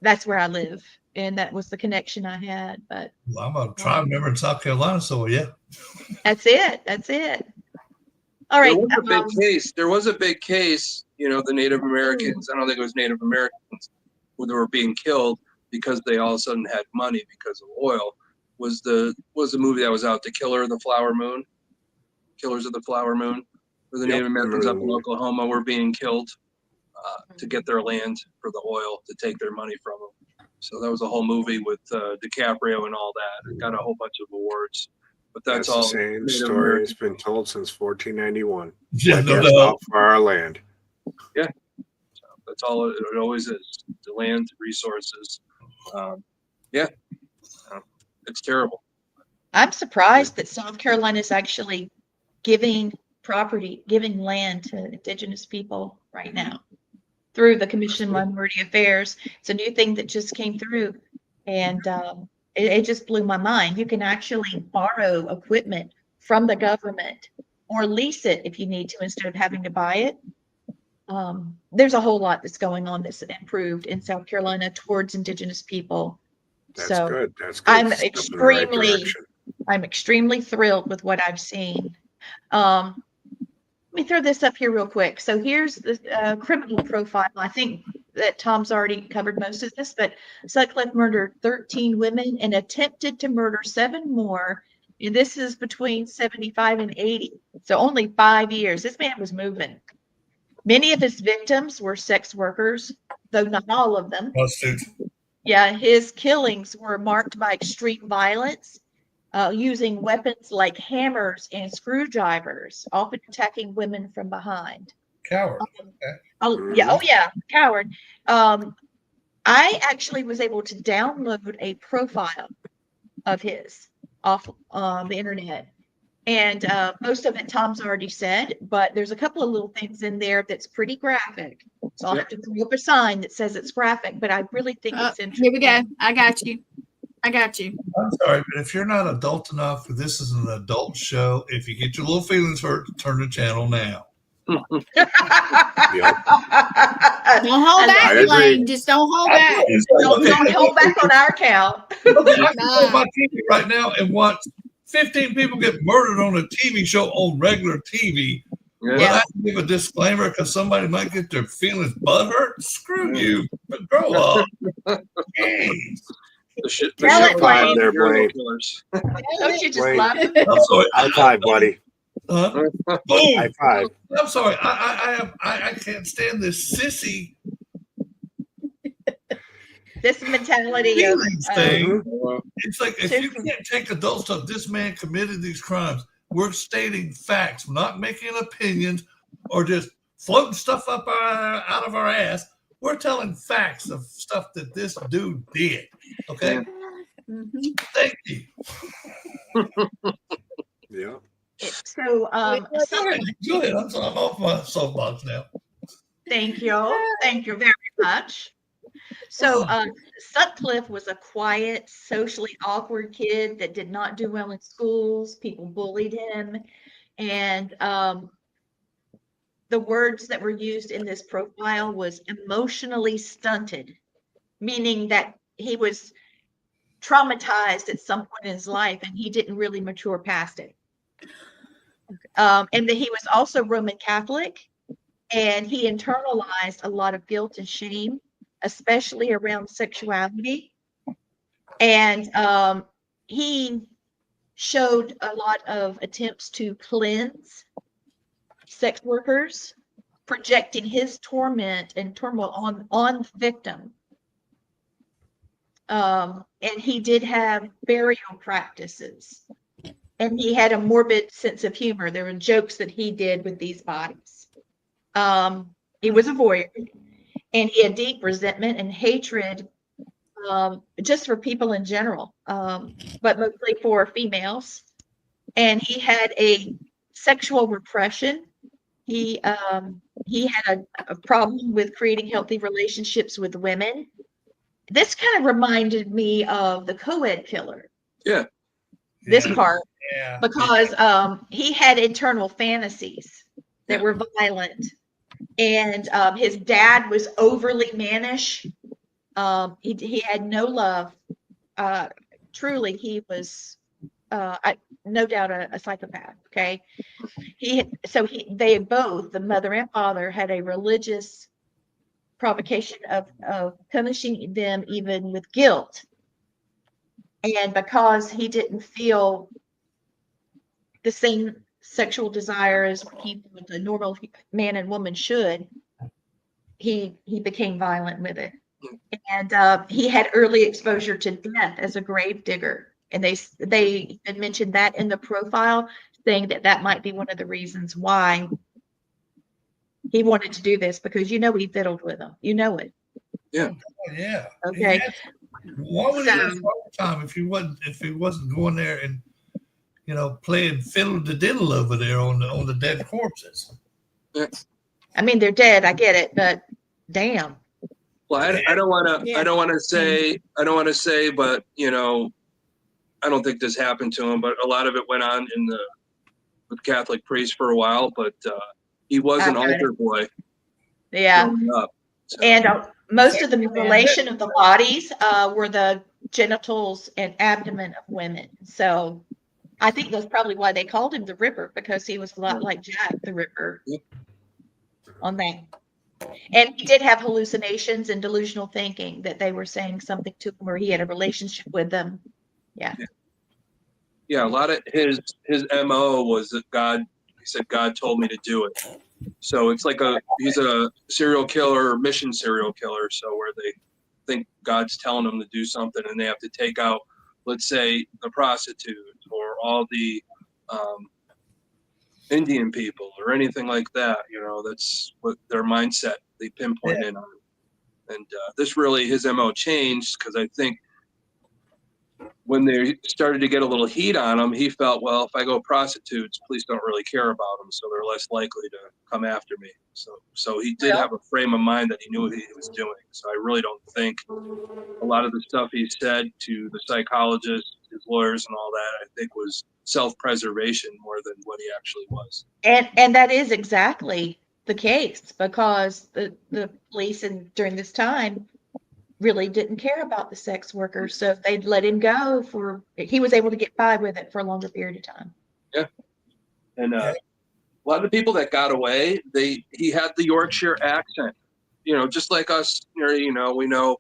that's where I live. And that was the connection I had. But Well, I'm a tribe member in South Carolina, so yeah. that's it. That's it. All right. There was a big case, you know, the Native Americans, I don't think it was Native Americans who were being killed because they all of a sudden had money because of oil. Was the movie that was out, The Killer of the Flower Moon? Killers of the Flower Moon, where the Yep, Native Americans remember up the in movie. Oklahoma were being killed to get their land for the oil, to take their money from them. So that was a whole movie with DiCaprio and all that. It got a whole bunch of awards. But that's all. the same Native story American. has been told since 1491. Yeah, no That's doubt. all for our land. That's all it always is. The land, resources. It's terrible. I'm surprised that South Carolina is actually giving land to Indigenous people right now through the Commission on Minority Affairs. It's a new thing that just came through, and it just blew my mind. You can actually borrow equipment from the government or lease it if you need to instead of having to buy it. There's a whole lot that's going on that's improved in South Carolina towards Indigenous people. That's So good. That's good. I'm Step in the right extremely direction. I'm extremely thrilled with what I've seen. Let me throw this up here real quick. So here's the criminal profile. I think that Tom's already covered most of this, but Sutcliffe murdered 13 women and attempted to murder 7 more. And this is between 75 and 80. So only 5 years. This man was moving. Many of his victims were sex workers, though not all of them. Prostitutes. Yeah, his killings were marked by extreme violence, using weapons like hammers and screwdrivers, often attacking women from behind. Coward. Oh yeah, coward. I actually was able to download a profile of his off the internet, and most of it Tom's already said, but there's a couple of little things in there that's pretty graphic. So I'll have to throw up a sign that says it's graphic, but I really think it's interesting. Here we go. I got you. I'm sorry, but if you're not adult enough, this is an adult show. If you get your little feelings hurt, turn the channel now. Don't hold back, Elaine. Just don't hold back. Don't hold back on our count. I can go on my TV right now and watch 15 people get murdered on a TV show on regular TV. But I have to give a disclaimer because somebody might get their feelings butthurt. Screw you. But grow up. Jeez. Tell it, Blaine. There, Blaine. Don't you just Blaine. love it? I'm sorry. High five, buddy. Boom. High five. I'm sorry. I can't stand this sissy This mentality of feelings thing. Mhm. It's like if you can't take adult stuff, this man committed these crimes. We're stating facts, not making opinions or just floating stuff up out of our ass. We're telling facts of stuff that this dude did. Okay? Thank you. Yeah. so Go ahead. I'm off my soapbox now. thank you very much. So Sutcliffe was a quiet, socially awkward kid that did not do well in schools. People bullied him, and the words that were used in this profile was emotionally stunted, meaning that he was traumatized at some point in his life and he didn't really mature past it. And that he was also Roman Catholic, and he internalized a lot of guilt and shame, especially around sexuality. And he showed a lot of attempts to cleanse sex workers, projecting his torment and turmoil on the victim. And he did have burial practices. And he had a morbid sense of humor. There were jokes that he did with these bodies. He was a voyeur, and he had deep resentment and hatred, just for people in general, but mostly for females. And he had a sexual repression. He had a problem with creating healthy relationships with women. This kind of reminded me of the co-ed killer. Yeah. This part, Yeah. because he had internal fantasies that were violent, and his dad was overly mannish. He had no love. Truly, he was no doubt a psychopath. Okay, they both, the mother and father, had a religious provocation of punishing them even with guilt. And because he didn't feel the same sexual desire as a normal man and woman should, he became violent with it. And he had early exposure to death as a grave digger. And they even mentioned that in the profile, saying that might be one of the reasons why he wanted to do this, because he fiddled with them. You know it. Yeah. Yeah. Okay. Why would he have time if he wasn't going there and playing fiddle the diddle over there on the dead corpses? Yeah. I mean, they're dead. I get it, but damn. Well, I don't want to say, but I don't think this happened to him. But a lot of it went on with Catholic priests for a while. But he was an altar boy. Yeah. Up, so. And most of the mutilation of the bodies were the genitals and abdomen of women. So I think that's probably why they called him the Ripper, because he was a lot like Jack the Ripper on that. And he did have hallucinations and delusional thinking that they were saying something to him, or he had a relationship with them. Yeah. Yeah, a lot of his MO was that he said, God told me to do it. So it's like he's a serial killer, mission serial killer. So where they think God's telling them to do something, and they have to take out, let's say, the prostitutes or all the Indian people or anything like that. That's what their mindset they pinpoint in on. And this really, his MO changed, because I think when they started to get a little heat on him, he felt, well, if I go prostitutes, police don't really care about him, so they're less likely to come after me. So he did have a frame of mind that he knew what he was doing. So I really don't think a lot of the stuff he said to the psychologists, his lawyers, and all that, I think was self-preservation more than what he actually was. And that is exactly the case, because the police during this time really didn't care about the sex workers. So if they'd let him go, he was able to get by with it for a longer period of time. Yeah. And a lot of the people that got away, he had the Yorkshire accent, just like us, we know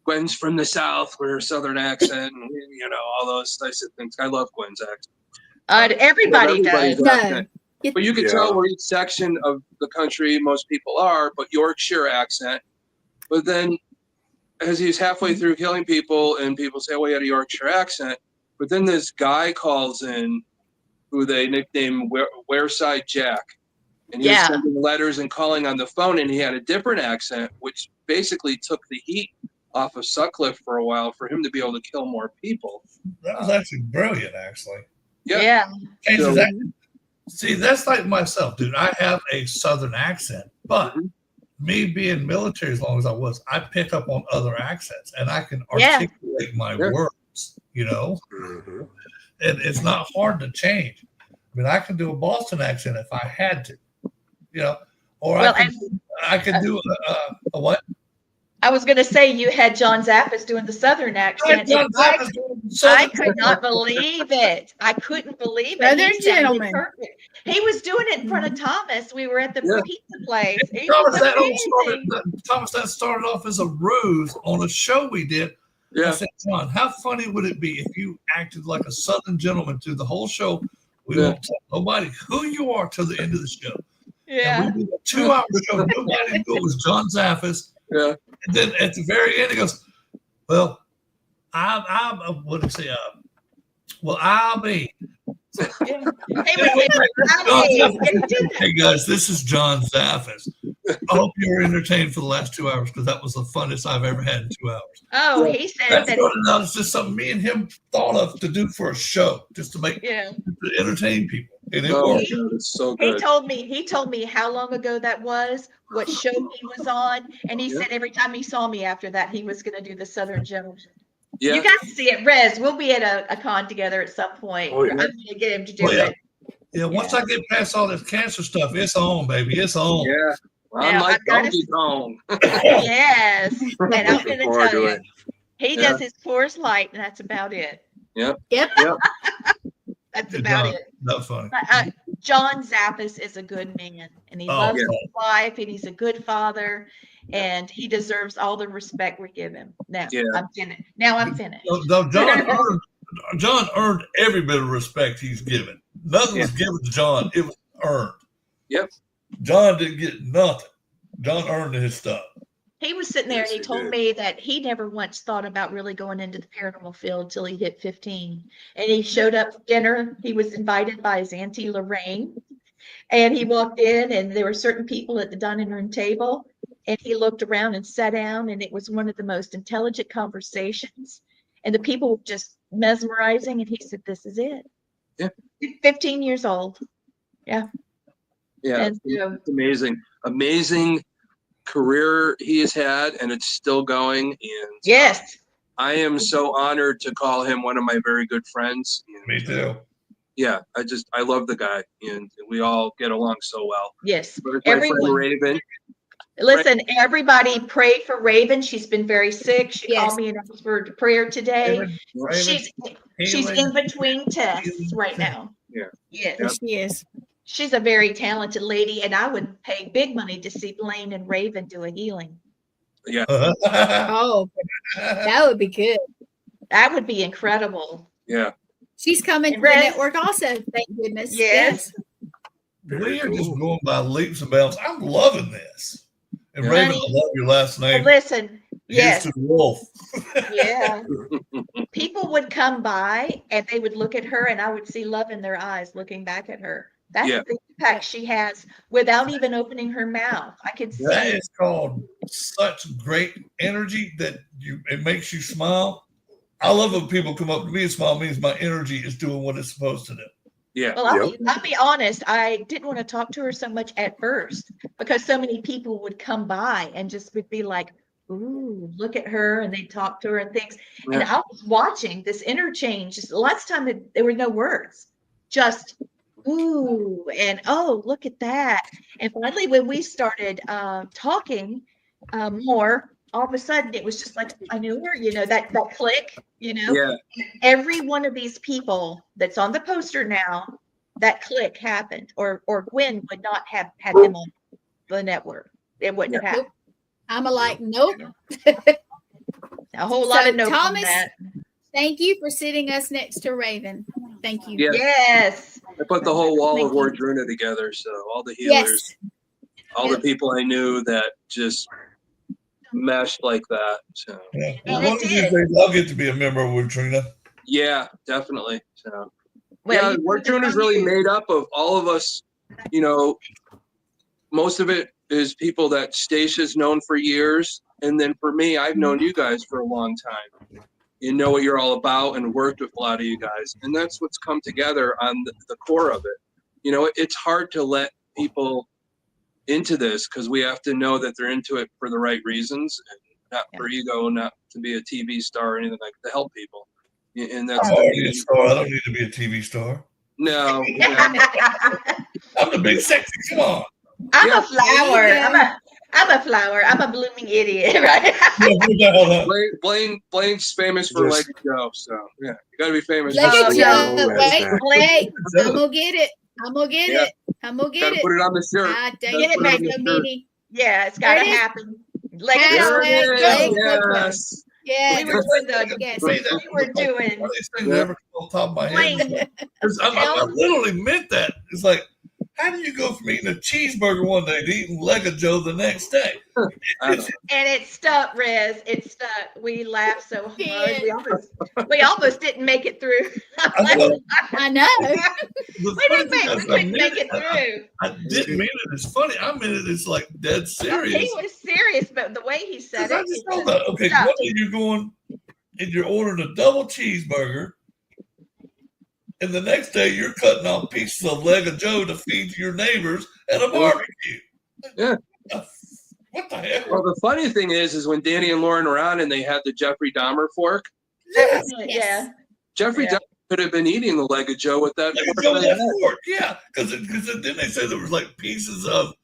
Gwen's from the South with her Southern accent, and all those nice things. I love Gwen's accent. Everybody does. Accent. But you can tell where each section of the country most people are, but Yorkshire accent. But then as he's halfway through killing people, and people say, well, he had a Yorkshire accent. But then this guy calls in who they nicknamed Wareside Jack. And he was sending letters and calling on the phone, and he had a different accent, which basically took the heat off of Sutcliffe for a while for him to be able to kill more people. That was actually brilliant, actually. Yeah. See, that's like myself, dude. I have a Southern accent, but me being military as long as I was, I pick up on other accents, and I can articulate my words, and it's not hard to change. I mean, I can do a Boston accent if I had to, or I can do a what? I was going to say, you had John Zappas doing the Southern accent. I could not believe it. I couldn't believe it. Southern gentleman. Perfect. He was doing it in front of Thomas. We were at the pizza place. Thomas, that started off as a ruse on a show we did. I said, John, how funny would it be if you acted like a Southern gentleman through the whole show? We won't tell nobody who you are till the end of the show. Yeah. And we did a 2-hour show. Nobody knew it was John Zappas. Yeah. And then at the very end, he goes, well, what did he say? Well, I'll be. Hey, Hey guys, this is John Zaffis. I hope you were entertained for the last 2 hours because that was the funnest I've ever had in 2 hours. Oh, he said That that. started out as just something me and him thought of to do for a show, just to Yeah. to entertain people. And it Oh, worked. God, it's so He good. told me how long ago that was, what show he was on, and he said every time he saw me after that, he was going to do the Southern Gentleman. Yeah. You guys see it, Rez. We'll be at a con together at some point. Oh, yeah. I'm going to get him to do Yeah. it. Yeah, once I get past all this cancer stuff, it's on, baby. It's on. Yeah. Well, I'm Now, like I've gotta- Donkey Kong. Yes. And I'm going to Forward tell to you, it. he does his Coors Light, and that's about it. Yep. That's Good about job. it. Not funny. John Zappis is a good man, and he Oh, loves yeah. his wife, and he's a good father, and he deserves all the respect we give him. Now, Yeah. I'm finished. Now I'm finished. No, John earned every bit of respect he's given. Nothing was given to John. It was earned. Yep. John didn't get nothing. John earned his stuff. He was sitting there Yes, and he he told did. me that he never once thought about really going into the paranormal field till he hit 15. And he showed up for dinner. He was invited by his Auntie Lorraine. And he walked in and there were certain people at the dining room table. And he looked around and sat down, and it was one of the most intelligent conversations. And the people were just mesmerizing. And he said, "This is it." Yeah. 15 years old. Yeah. And so, It's amazing. Amazing career he has had, and it's still going. And yes. I am so honored to call him one of my very good friends. And, Me too. yeah, I love the guy, and we all get along so well. Yes. But it's my friend Everyone. Raven. Listen, everybody pray for Raven. She's been very sick. She Yes. called me and asked for prayer today. Raven, She's in between tests healing. right now. Yeah. Yes. There she is. She's a very talented lady, and I would pay big money to see Blaine and Raven do a healing. Yeah. Oh, that would be good. That would be incredible. Yeah. She's coming to the Rez? network also. Thank goodness. Yes. We are just going by leaps and bounds. I'm loving this. And Yeah. Raven, I love your last But name. listen, Here's yes, to the wolf. yeah. People would come by and they would look at her, and I would see love in their eyes looking back at her. That's Yeah. the impact she has without even opening her mouth. I could see That it. is called such great energy that it makes you smile. I love when people come up to me and smile. It means my energy is doing what it's supposed to do. Yeah. Well, I'll be honest. I didn't want to talk to her so much at first because so many people would come by and just would be like, "Ooh, look at her," and they'd talk to her and things. And Yeah. I was watching this interchange. Just lots of time there were no words, just "ooh" and "oh, look at that." And finally, when we started talking more, all of a sudden it was just like I knew her. You know, that click. You know. Yeah. Every one of these people that's on the poster now, that click happened, or Gwen would not have had them on the network. It wouldn't have happened. I'm like, nope. A whole lot So, of no from Thomas, that. Thank you for sitting us next to Raven. Thank you. Yeah. Yes. I put the whole wall Thank of you. Wardruna together. So all the healers, Yes. all the Yes. people I knew that just meshed like that. So Yeah. And One it of these did. days, I'll get to be a member of Trina. yeah, definitely. So Well, yeah, you- Wardruna is really made up of all of us. You know, most of it is people that Stacia's known for years, and then for me, I've known you guys for a long time. You know what you're all about and worked with a lot of you guys, and that's what's come together on the core of it. You know, it's hard to let people into this because we have to know that they're into it for the right reasons, and not for ego, not to be a TV star or anything like to help people. And that's I'm already a star. I don't need to be a TV star. no. I'm the big sexy. Come on. I'm Yeah. a flower. There you I'm a flower. I'm a blooming idiot, right? Blaine's famous for Just- Let It Go, so yeah, you gotta be famous. Let Oh, it yeah. go. Wait, Exactly. wait. I'm gonna get it. I'm gonna get Yeah. it. I'm gonna get Gotta it. put it on the shirt. Ah, dang Gotta it, put it on make the no shirt. meaning. Yeah, it's got to There it is. happen. Let it Hashtag go. There it Legs is. go Yes. Yes. We were doing the, Yes. Say that. we were doing. One of these things that ever come off the top of my head. Blaine, I literally meant that. It's like, How do you go from eating a cheeseburger one day to eating Lego Joe the next day? I know. And it stuck, Rez. It stuck. We laughed so hard. Yeah. We almost didn't make it through. I know. I know. The We funny thing is, I couldn't meant make it through. I didn't mean it as funny. I meant it as like dead serious. He was serious, but the way he said Because I it, just it know just that. Okay, stuck. one day you're going and you're ordering a double cheeseburger, and the next day you're cutting off pieces of Lego Joe to feed your neighbors at a barbecue. Yeah. What the hell? Well, the funny thing is when Danny and Lauren were on and they had the Jeffrey Dahmer fork, Yes. Yeah. Jeffrey Yeah. Dahmer could have been eating the Lego Joe with that Lego fork. Joe on that his head. fork. Yeah, because then they said there was like pieces of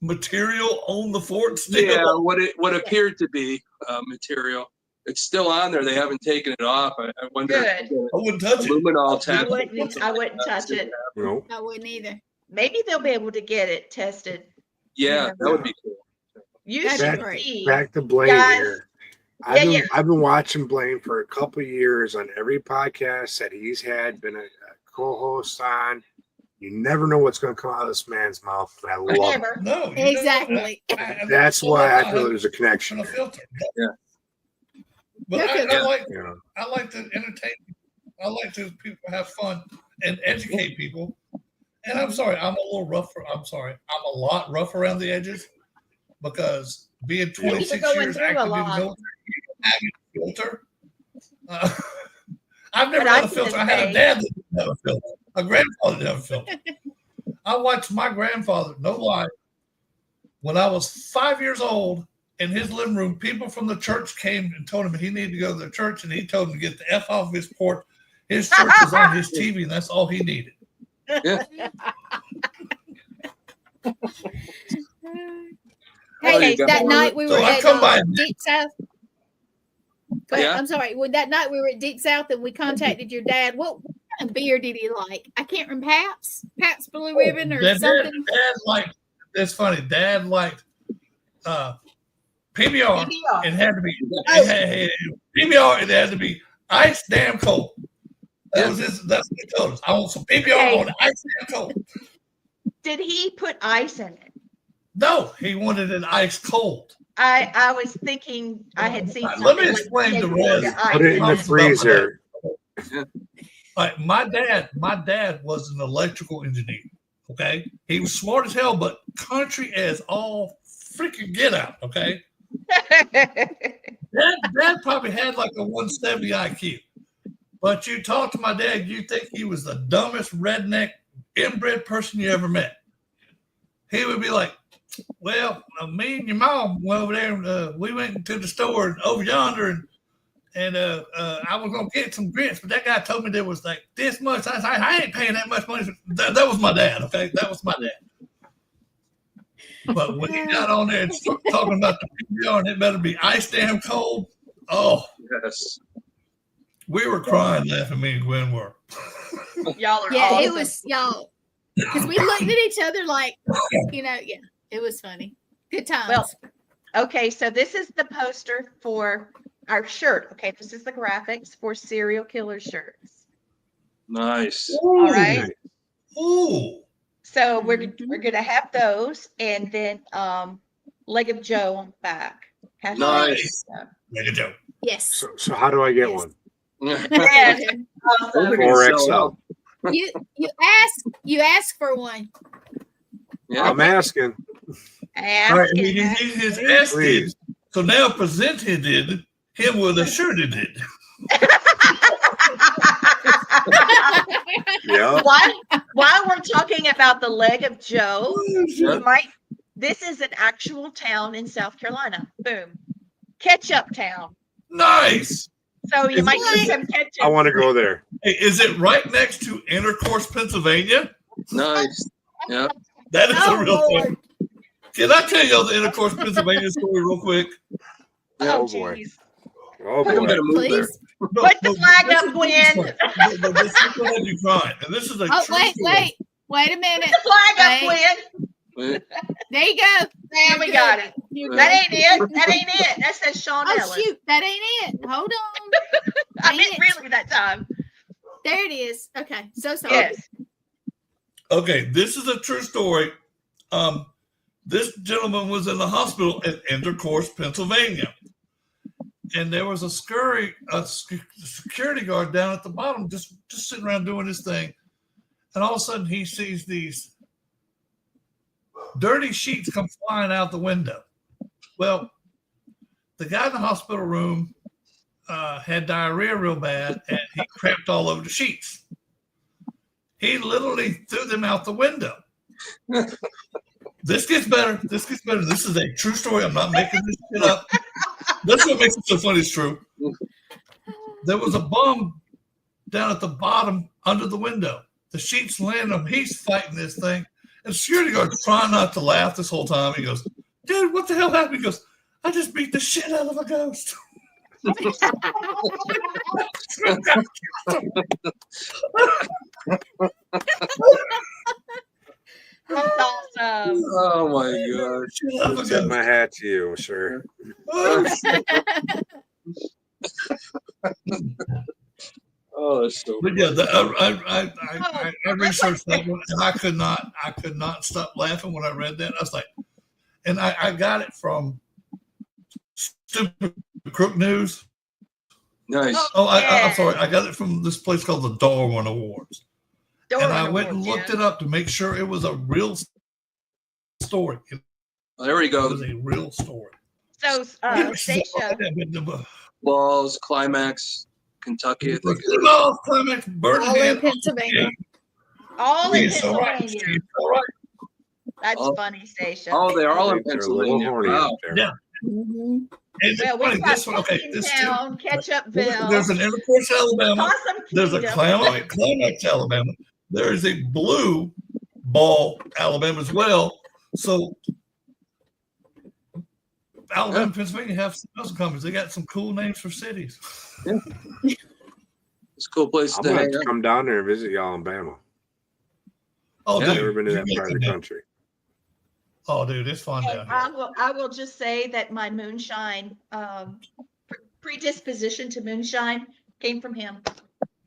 material on the fork still. Yeah, what appeared to be material. It's still on there. They haven't taken it off. I wonder Good. if the I wouldn't touch it. luminol I test. wouldn't touch it. No. I wouldn't either. Maybe they'll be able to get it tested. Yeah, that would be cool. You That'd should be great. see. Back to Blaine Guys. here. Yeah. I've been watching Blaine for a couple of years on every podcast that he's been a co-host on. You never know what's going to come out of this man's mouth. And I love it. Never. No, you Exactly. That's why I feel there's a connection. a filter. Yeah. But Okay. You know. I like to entertain. I like to people have fun and educate people. And I'm sorry, I'm a little rough. I'm sorry, I'm a lot rough around the edges because being 26 going years through a active in the lot. military, you don't have a filter. I've never But I had a can filter. I had say- a dad that didn't have a filter. A grandfather didn't have a filter. I watched my grandfather, no lie, when I was 5 years old in his living room, people from the church came and told him he needed to go to the church, and he told him to get the F off his porch. His church was on his TV, and that's all he needed. Oh, Hey, you got that one. night we So were I at come by- Deep South. Go ahead. Yeah. I'm sorry. Well, that night we were at Deep South and we contacted your dad. What kind of beer did he like? I can't remember. Pabst Blue Ribbon or Dad something. liked. That's funny. Dad liked PBR. PBR. It had to be PBR. It had to be ice damn cold. That was his. That's what he told us. I want some PBR Okay. on ice damn cold. Did he put ice in it? No, he wanted it ice cold. I was thinking I had seen. Let me something like explain they to poured Rez. the ice Put it in the Comes about freezer. Like my dad was an electrical engineer. Okay, he was smart as hell, but country as all freaking get out. Okay, dad probably had like a 170 IQ, but you talk to my dad, you think he was the dumbest redneck inbred person you ever met. He would be like, "Well, me and your mom went over there, and we went to the store over yonder, and I was gonna get some grits, but that guy told me there was like this much. I ain't paying that much money. That was my dad. Okay, that was my dad. But when he got on there and started talking about the PBR, and it better be ice damn cold. Oh, Yes. we were crying, laughing. Me and Gwen were. Y'all are Yeah, it awesome. was y'all. Because we looked at each other like, yeah, it was funny. Good times. Well, okay, so this is the poster for our shirt. Okay, this is the graphics for Serial Killer shirts. Nice. All right. Ooh. So we're gonna have those, and then Leg of Joe on the back. Hashtag Nice. Make a joke. yes. So how do I get Yes. one? And, Those are gonna Or sell XL. out. you ask for one. Yeah. I'm asking. All right, asking, he's asking. Please. So now presented him with a shirt he did. Yeah. while we're talking about the Leg of Joe, Yeah. this is an actual town in South Carolina. Boom. Ketchup town. Nice. So you Is might it- see some ketchup. I want to go there. Hey, is it right next to Intercourse, Pennsylvania? Nice. Yeah. That is Oh, a real Lord. thing. Can I tell y'all the Intercourse, Pennsylvania story real quick? Oh, boy. geez. Oh I'm boy. gonna move there. Please. No, Put the no, flag this up, is- Gwen. no, this is gonna have you crying. And this is a Oh, true wait story. a minute. The flag up, Wait. Gwen. There you go. There we got it. You're That good. ain't it. That ain't it. That says Sean Oh Ellis. shoot, that ain't it. Hold on. I Dang meant it. really that time. There it is. Okay, so sorry. Yes. Okay, this is a true story. This gentleman was in the hospital in Intercourse, Pennsylvania. And there was a security guard down at the bottom, just sitting around doing his thing. And all of a sudden he sees these dirty sheets come flying out the window. Well, the guy in the hospital room had diarrhea real bad, and he crapped all over the sheets. He literally threw them out the window. This gets better. This is a true story. I'm not making this shit up. That's what makes it so funny. It's true. There was a bum down at the bottom under the window. The sheets land on him. He's fighting this thing. And the security guard's trying not to laugh this whole time. He goes, dude, what the hell happened? He goes, I just beat the shit out of a ghost. That's awesome. Oh my gosh. Tip my hat to you, sir. Oh, that's so But yeah, I researched that one, and I could not stop laughing when I read that. I was like, and I got it from Stupid Crook News. nice. Oh, I'm sorry, I got it from this place called the Darwin Awards, and I went and looked it up to make sure it was a real story. There we It go. was a real story. So, Stacia, Balls, Climax, Kentucky. I think. Balls, Climax, All in Birmingham, Pennsylvania. all in She's so right. Pennsylvania. She's so right. That's Oh. funny, Stacia. Oh, they're all in They're a little Pennsylvania. horny Wow. out there. Yeah. Mhm. And Well, it's funny, we've got this one, okay, this too. Town, Ketchupville, There's an Intercourse, Alabama. Possum There's a Kingdom. Climax, Alabama. There is a Blue Ball, Alabama as well. So Alabama and Pennsylvania have some companies. They got some cool names for cities. It's a cool place I'm to gonna have hang to out. come down there and visit y'all in Bama. Oh, Yeah. dude. Never been to that you part of gotta the come country. down. Oh, dude, it's fun down And here. I will just say that my moonshine predisposition to moonshine came from him,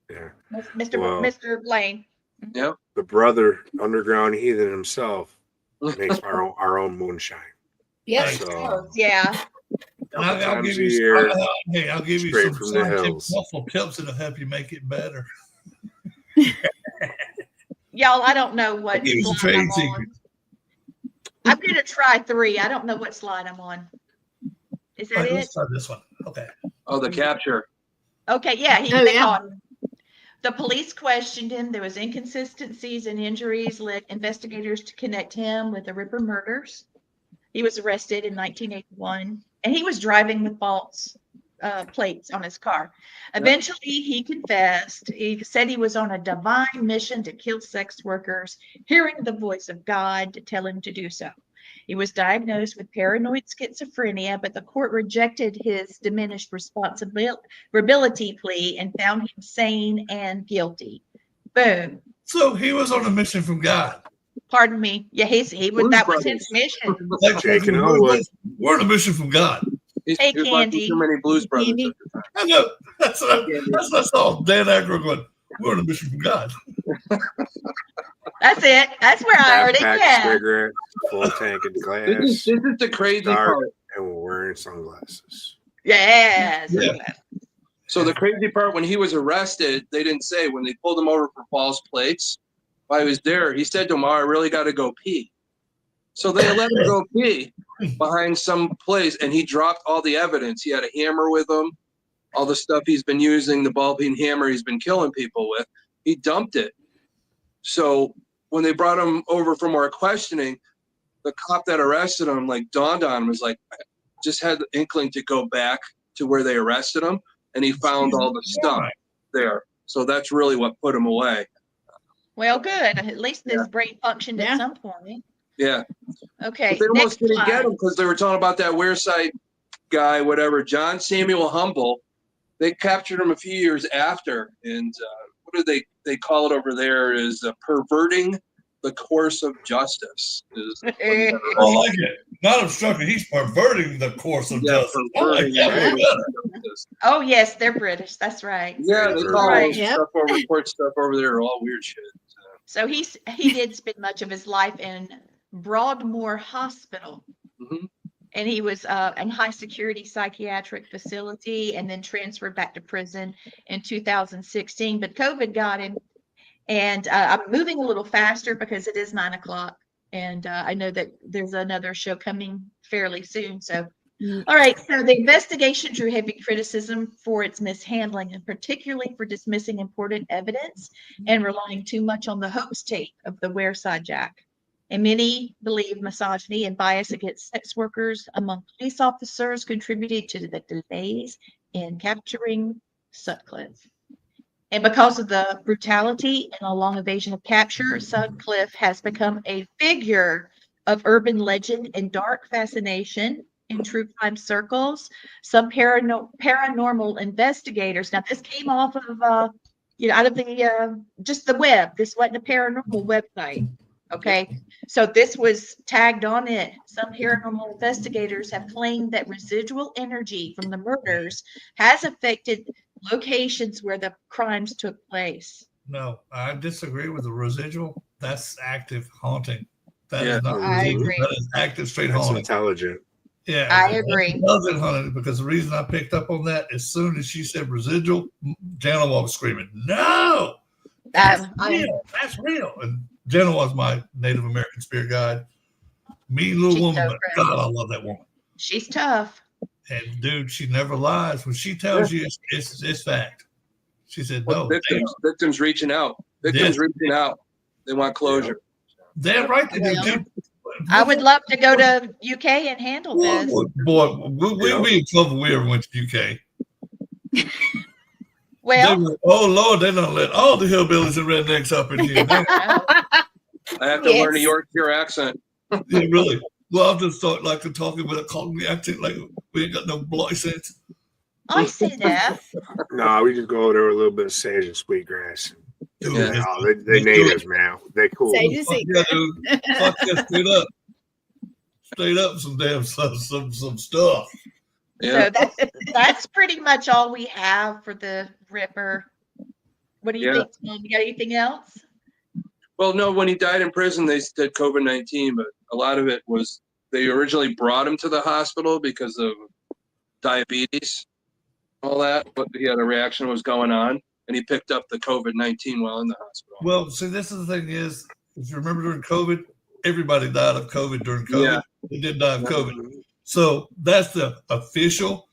Yeah. Mr. Well- Mr. Blaine. The brother, underground heathen himself, makes our own moonshine. Yep. So Yeah. And I'll times give a you, year, hey, I'll give you straight some from the scientific hills. muscle tips that'll help you make it better. Y'all, I don't know what I'll give you some slide trade I'm on. secrets. I'm gonna try 3. I don't know what slide I'm on. Is All that right, it? let's try this one. Okay. Oh, the capture. Okay, yeah, Oh, they yeah. caught him. The police questioned him. There was inconsistencies and injuries led investigators to connect him with the Ripper murders. He was arrested in 1981, and he was driving with false plates on his car. Eventually, he confessed. He said he was on a divine mission to kill sex workers, hearing the voice of God to tell him to do so. He was diagnosed with paranoid schizophrenia, but the court rejected his diminished responsibility plea and found him sane and guilty. Boom. So he was on a mission from God. Pardon me. Yeah, he was. Blues That was Brothers. his mission. Like, Jake and Elwood. we're on a mission from God. Hey, He's watching Candy. too many Blues Brothers. Candy. at the time. I know. That's what I saw Dan Aykroyd going, we're on a mission from God. That's it. That's where I heard it. Backpack, Yeah. cigarette, full tank of This glass, is the crazy dark, part. and we're wearing sunglasses. Yes. Yeah. So the crazy part, when he was arrested, they didn't say when they pulled him over for false plates. While he was there, he said to him, "Oh, I really got to go pee." So they let him go pee behind some place, and he dropped all the evidence. He had a hammer with him, all the stuff he's been using, the ball-peen hammer he's been killing people with. He dumped it. So when they brought him over for more questioning, the cop that arrested him, like, dawned on him, was like, just had the inkling to go back to where they arrested him, and he found all the stuff there. So that's really what put him away. Well, good. At least his Yeah. brain functioned Yeah. at some point. Yeah. Okay. But they almost Next didn't get slide. him because they were talking about that Wearside guy, whatever, John Samuel Humble. They captured him a few years after. And what do they call it over there is perverting the course of justice. I like it. Not obstructing. He's perverting the course of Yeah, justice. I like perverting that the one course better. of justice. Oh, yes, they're British. That's right. Yeah, they call Right. all stuff over court stuff over there all weird shit. So he did spend much of his life in Broadmoor Hospital. Mm-hmm. And he was in high security psychiatric facility and then transferred back to prison in 2016. But COVID got him. And I'm moving a little faster because it is 9 o'clock. And I know that there's another show coming fairly soon. So, all right. So the investigation drew heavy criticism for its mishandling and particularly for dismissing important evidence and relying too much on the hoax tape of the Wareside Jack. And many believe misogyny and bias against sex workers among police officers contributed to the delays in capturing Sutcliffe. And because of the brutality and a long evasion of capture, Sutcliffe has become a figure of urban legend and dark fascination in true crime circles. Some paranormal investigators. Now, this came off of, out of the just the web. This wasn't a paranormal website. Okay, so this was tagged on it. Some paranormal investigators have claimed that residual energy from the murders has affected locations where the crimes took place. No, I disagree with the residual. That's active haunting. That Yeah. is not I residual. agree. That is active straight That's haunting. intelligent. Yeah, I agree. Intelligent haunting, because the reason I picked up on that, as soon as she said residual, Jana was screaming, "No, that's real. That's real." And Jana was my Native American spirit guide. Mean little She's woman, so but friendly. God, I love that woman. She's tough. And dude, she never lies. When she tells you it's fact. She said, Well, "No, victims reaching out. Victims reaching out. They want closure. damn right they do." Well, Dude. I would love to go to UK and handle this. Boy, we'd be in trouble if we ever went to UK. Well, oh Lord, they don't let all the hillbillies and rednecks up in here. I have to learn a Yorkshire accent. Yeah, really. Well, I'll just start like talking with a Cockney accent, like we ain't got no bloody sense. I see that. No, we just go over there with a little bit of sage and sweetgrass. Dude, Yeah. They natives, man. They cool. Sage and fuck yeah, dude. Fuck yeah, straight up. Straight up some damn some stuff. Yeah. So that's pretty much all we have for the Ripper. What do you think, Tom? You got anything else? Well, no, when he died in prison, they said COVID-19, but a lot of it was they originally brought him to the hospital because of diabetes, all that. But he had a reaction was going on, and he picked up the COVID-19 while in the hospital. Well, see, this is the thing is, if you remember during COVID, everybody died of COVID during COVID. Yeah. They did die of COVID. So that's the official.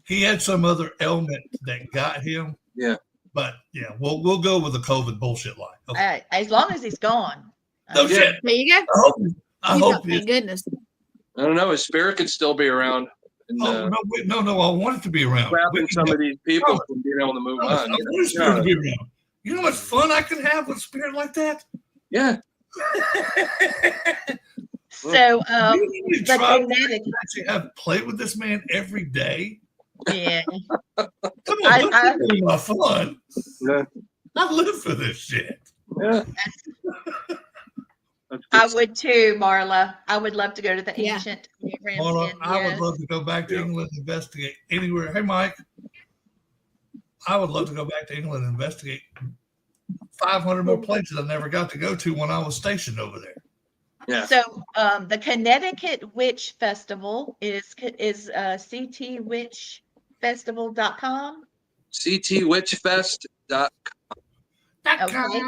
He had some other ailment that got him. Yeah. But yeah, we'll go with the COVID bullshit line. Okay. As long as he's gone. No shit. There you go. I hope Thank goodness. I don't know. His spirit could still be around. And, no, I want it to be around. trapping some of these people from being able to move I on. want his spirit to be around. You know what fun I can have with a spirit like that? Yeah. So, you but try Connecticut, to actually have play with this man every day. yeah. Come on, don't give me my fun. Yeah. I live for this shit. Yeah. I would too, Marla. I would love to go to the Yeah. ancient Marla, Ramsden. I would Yes. love to go back to England and investigate anywhere. Hey, Mike, I would love to go back to England and investigate 500 more places I never got to go to when I was stationed over there. Yeah. So the Connecticut Witch Festival is ctwitchfestival.com. ctwitchfest.com. Okay.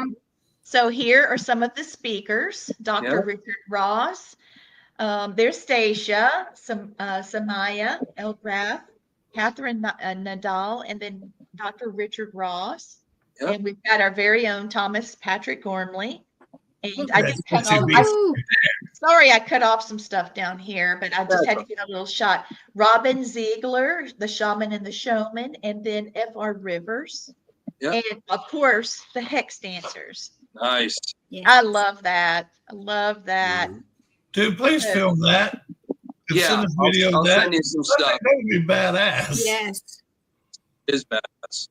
So here are some of the speakers. Dr. Yeah. Richard Ross. There's Stacia, Samaya Elgraff, Catherine Nadal, and then Dr. Richard Ross. Yep. And we've got our very own Thomas Patrick Gormley. And Okay, I just cut off, sorry, I cut off some stuff down here, but I just had to get a little shot. Robin Ziegler, the shaman and the showman, and then F.R. Rivers. Yep. And of course, the hex dancers. Nice. I love that. I love that. Dude, please film that. And Yeah, send a video I'll of that. send you some I stuff. think that would be badass. Yes. It is badass.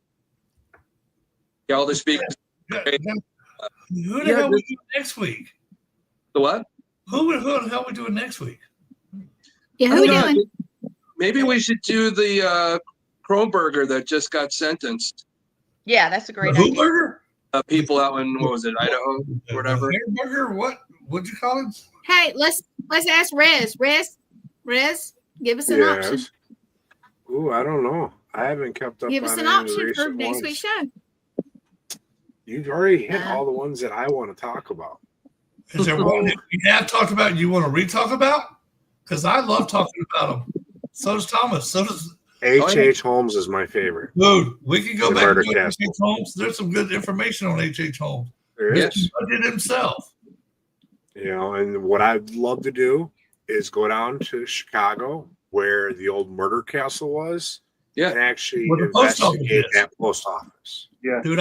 Yeah, all the speakers. Who the hell we doing next week? The what? Who the hell we doing next week? Yeah, who we Oh, doing? Maybe we should do the Kronberger that just got sentenced. Yeah, that's a great Who idea. burger? people out in, what was it, Idaho or whatever. Hamburger, what'd you call it? Hey, let's ask Rez. Rez, give us an option. Ooh, I don't know. I haven't kept up. Give us on an any of the option for recent next ones. week's show. You've already hit all the ones that I want to talk about. Is there one that we have talked about you want to re-talk about? Because I love talking about them. So does Thomas. So does H.H. Holmes is my favorite. Dude, we can go The back Murder to Castle. H.H. Holmes. There's some good information on H.H. Holmes. There is. Yes. He did himself. You know, and what I'd love to do is go down to Chicago where the old murder castle was Yeah. and actually Where the post office investigate is. that post office. Yeah. Dude,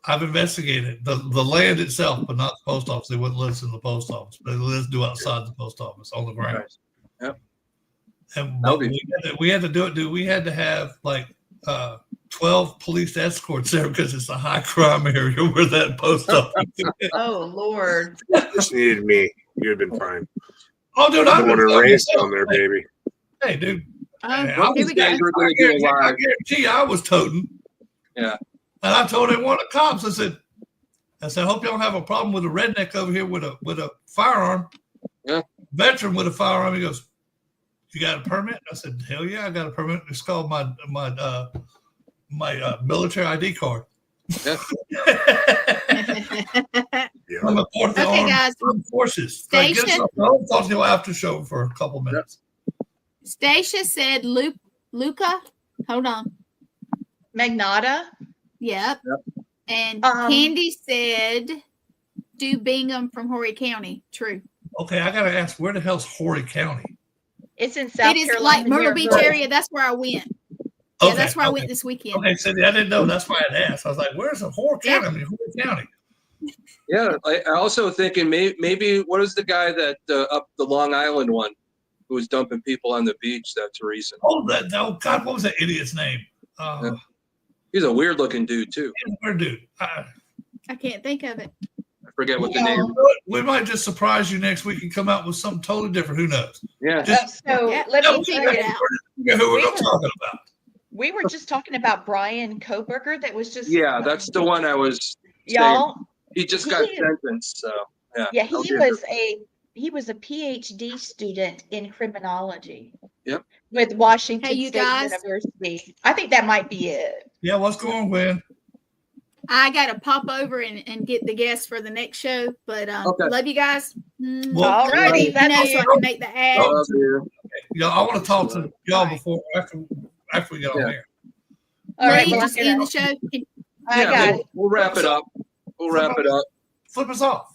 I've investigated the land itself, but not the post office. They wouldn't let us in the post office, but they let us do outside the post office on the grounds. Yep. And That'll but be- we had to do it, dude. We had to have like 12 police escorts there because it's a high crime area where that post office is. Oh, Lord. Just needed me. You'd have been fine. Oh, dude, I'm I've going been to race myself. down there, baby. Hey, dude. Oh, Well, here we go. we're going to do a I live. guarantee you I was toting. Yeah. And I told him one of the cops, I said, I hope you don't have a problem with a redneck over here with a firearm. Yeah. Veteran with a firearm. He goes, "You got a permit?" I said, "Hell yeah, I got a permit. It's called my military ID card." Yeah. Yeah. I'm a part of the Okay, guys. armed forces. Station. I'll talk to you after show for a couple minutes. Stacia said Luca. Hold on. Magnata. Yep. And Um, Candy said do Bingham from Horry County. True. Okay, I gotta ask, where the hell's Horry County? It's in South It is Carolina. like Myrtle near Beach Myrtle. area. That's where I went. Okay, Yeah, that's where I okay. went this weekend. Okay, Cindy, I didn't know. That's why I'd asked. I was like, "Where's the Horry County?" I mean, Horry County. Yeah. I also thinking maybe what is the guy that up the Long Island one who was dumping people on the beach? That's recent. Oh, God, what was that idiot's name? Yeah. He's a weird looking dude too. Where, dude? I can't think of it. I forget what the Well, name. we might just surprise you next week and come out with something totally different. Who knows? Yeah. So Yeah, let we'll me figure it out. Who we're talking about? We were just talking about Brian Koberger. That was just Yeah, that's the one I was. y'all. He just got He- sentenced. So yeah. Yeah, I'll he do was a PhD student in criminology. Yep. With Washington Hey, you State guys. University. I think that might be it. Yeah, what's going on, Gwen? I got to pop over and get the guests for the next show. But Okay. love you guys. Well, All righty. You know, so I can make the ad. Love you. Yeah, I want to talk to y'all before after we get on Yeah. here. All right. Lee, Well, just end the show. I Yeah, got it. we'll wrap it up. We'll wrap it up. Flip us off.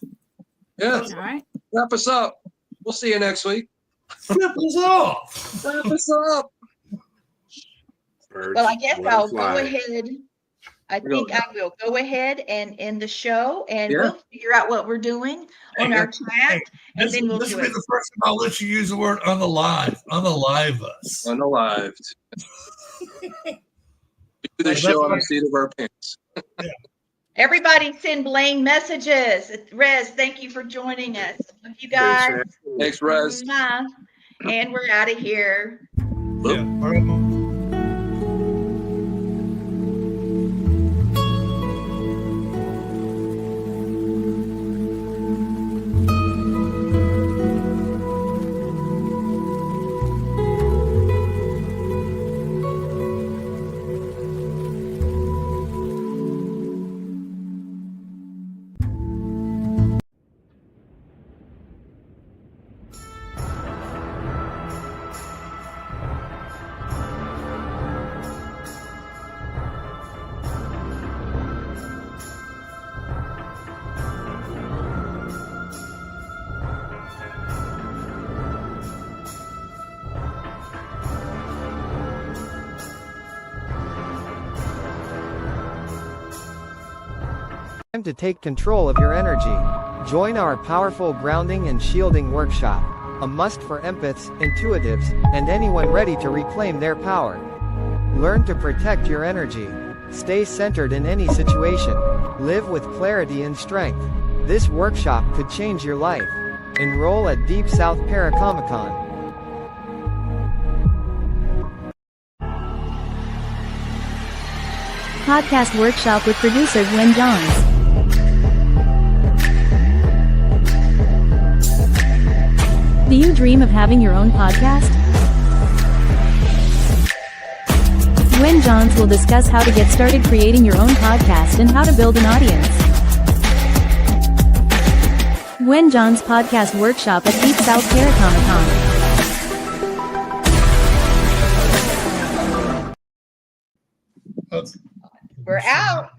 Yeah, All right. wrap us up. We'll see you next week. Flip us off. Wrap us up. Birds, Well, I guess let 'em I'll fly. go ahead. I think I will go ahead and end the show, and Yeah. we'll figure out what we're doing on Hey, our chat, and then we'll This do will be it. the first time I'll let you use the word unalive us. Unalived. We do the show on the seat of our pants. Everybody send Blaine messages. Rez, thank you for joining us. Love you guys. Thanks, Rez. Mwah. And we're out of here. Yeah. All right. Time to take control of your energy. Join our powerful grounding and shielding workshop, a must for empaths, intuitives, and anyone ready to reclaim their power. Learn to protect your energy. Stay centered in any situation. Live with clarity and strength. This workshop could change your life. Enroll at Deep South Comic-Con. Podcast Workshop with producer Gwen Johns. Do you dream of having your own podcast? Gwen Johns will discuss how to get started creating your own podcast and how to build an audience. Gwen Johns Podcast Workshop at Deep South Comic-Con. We're out.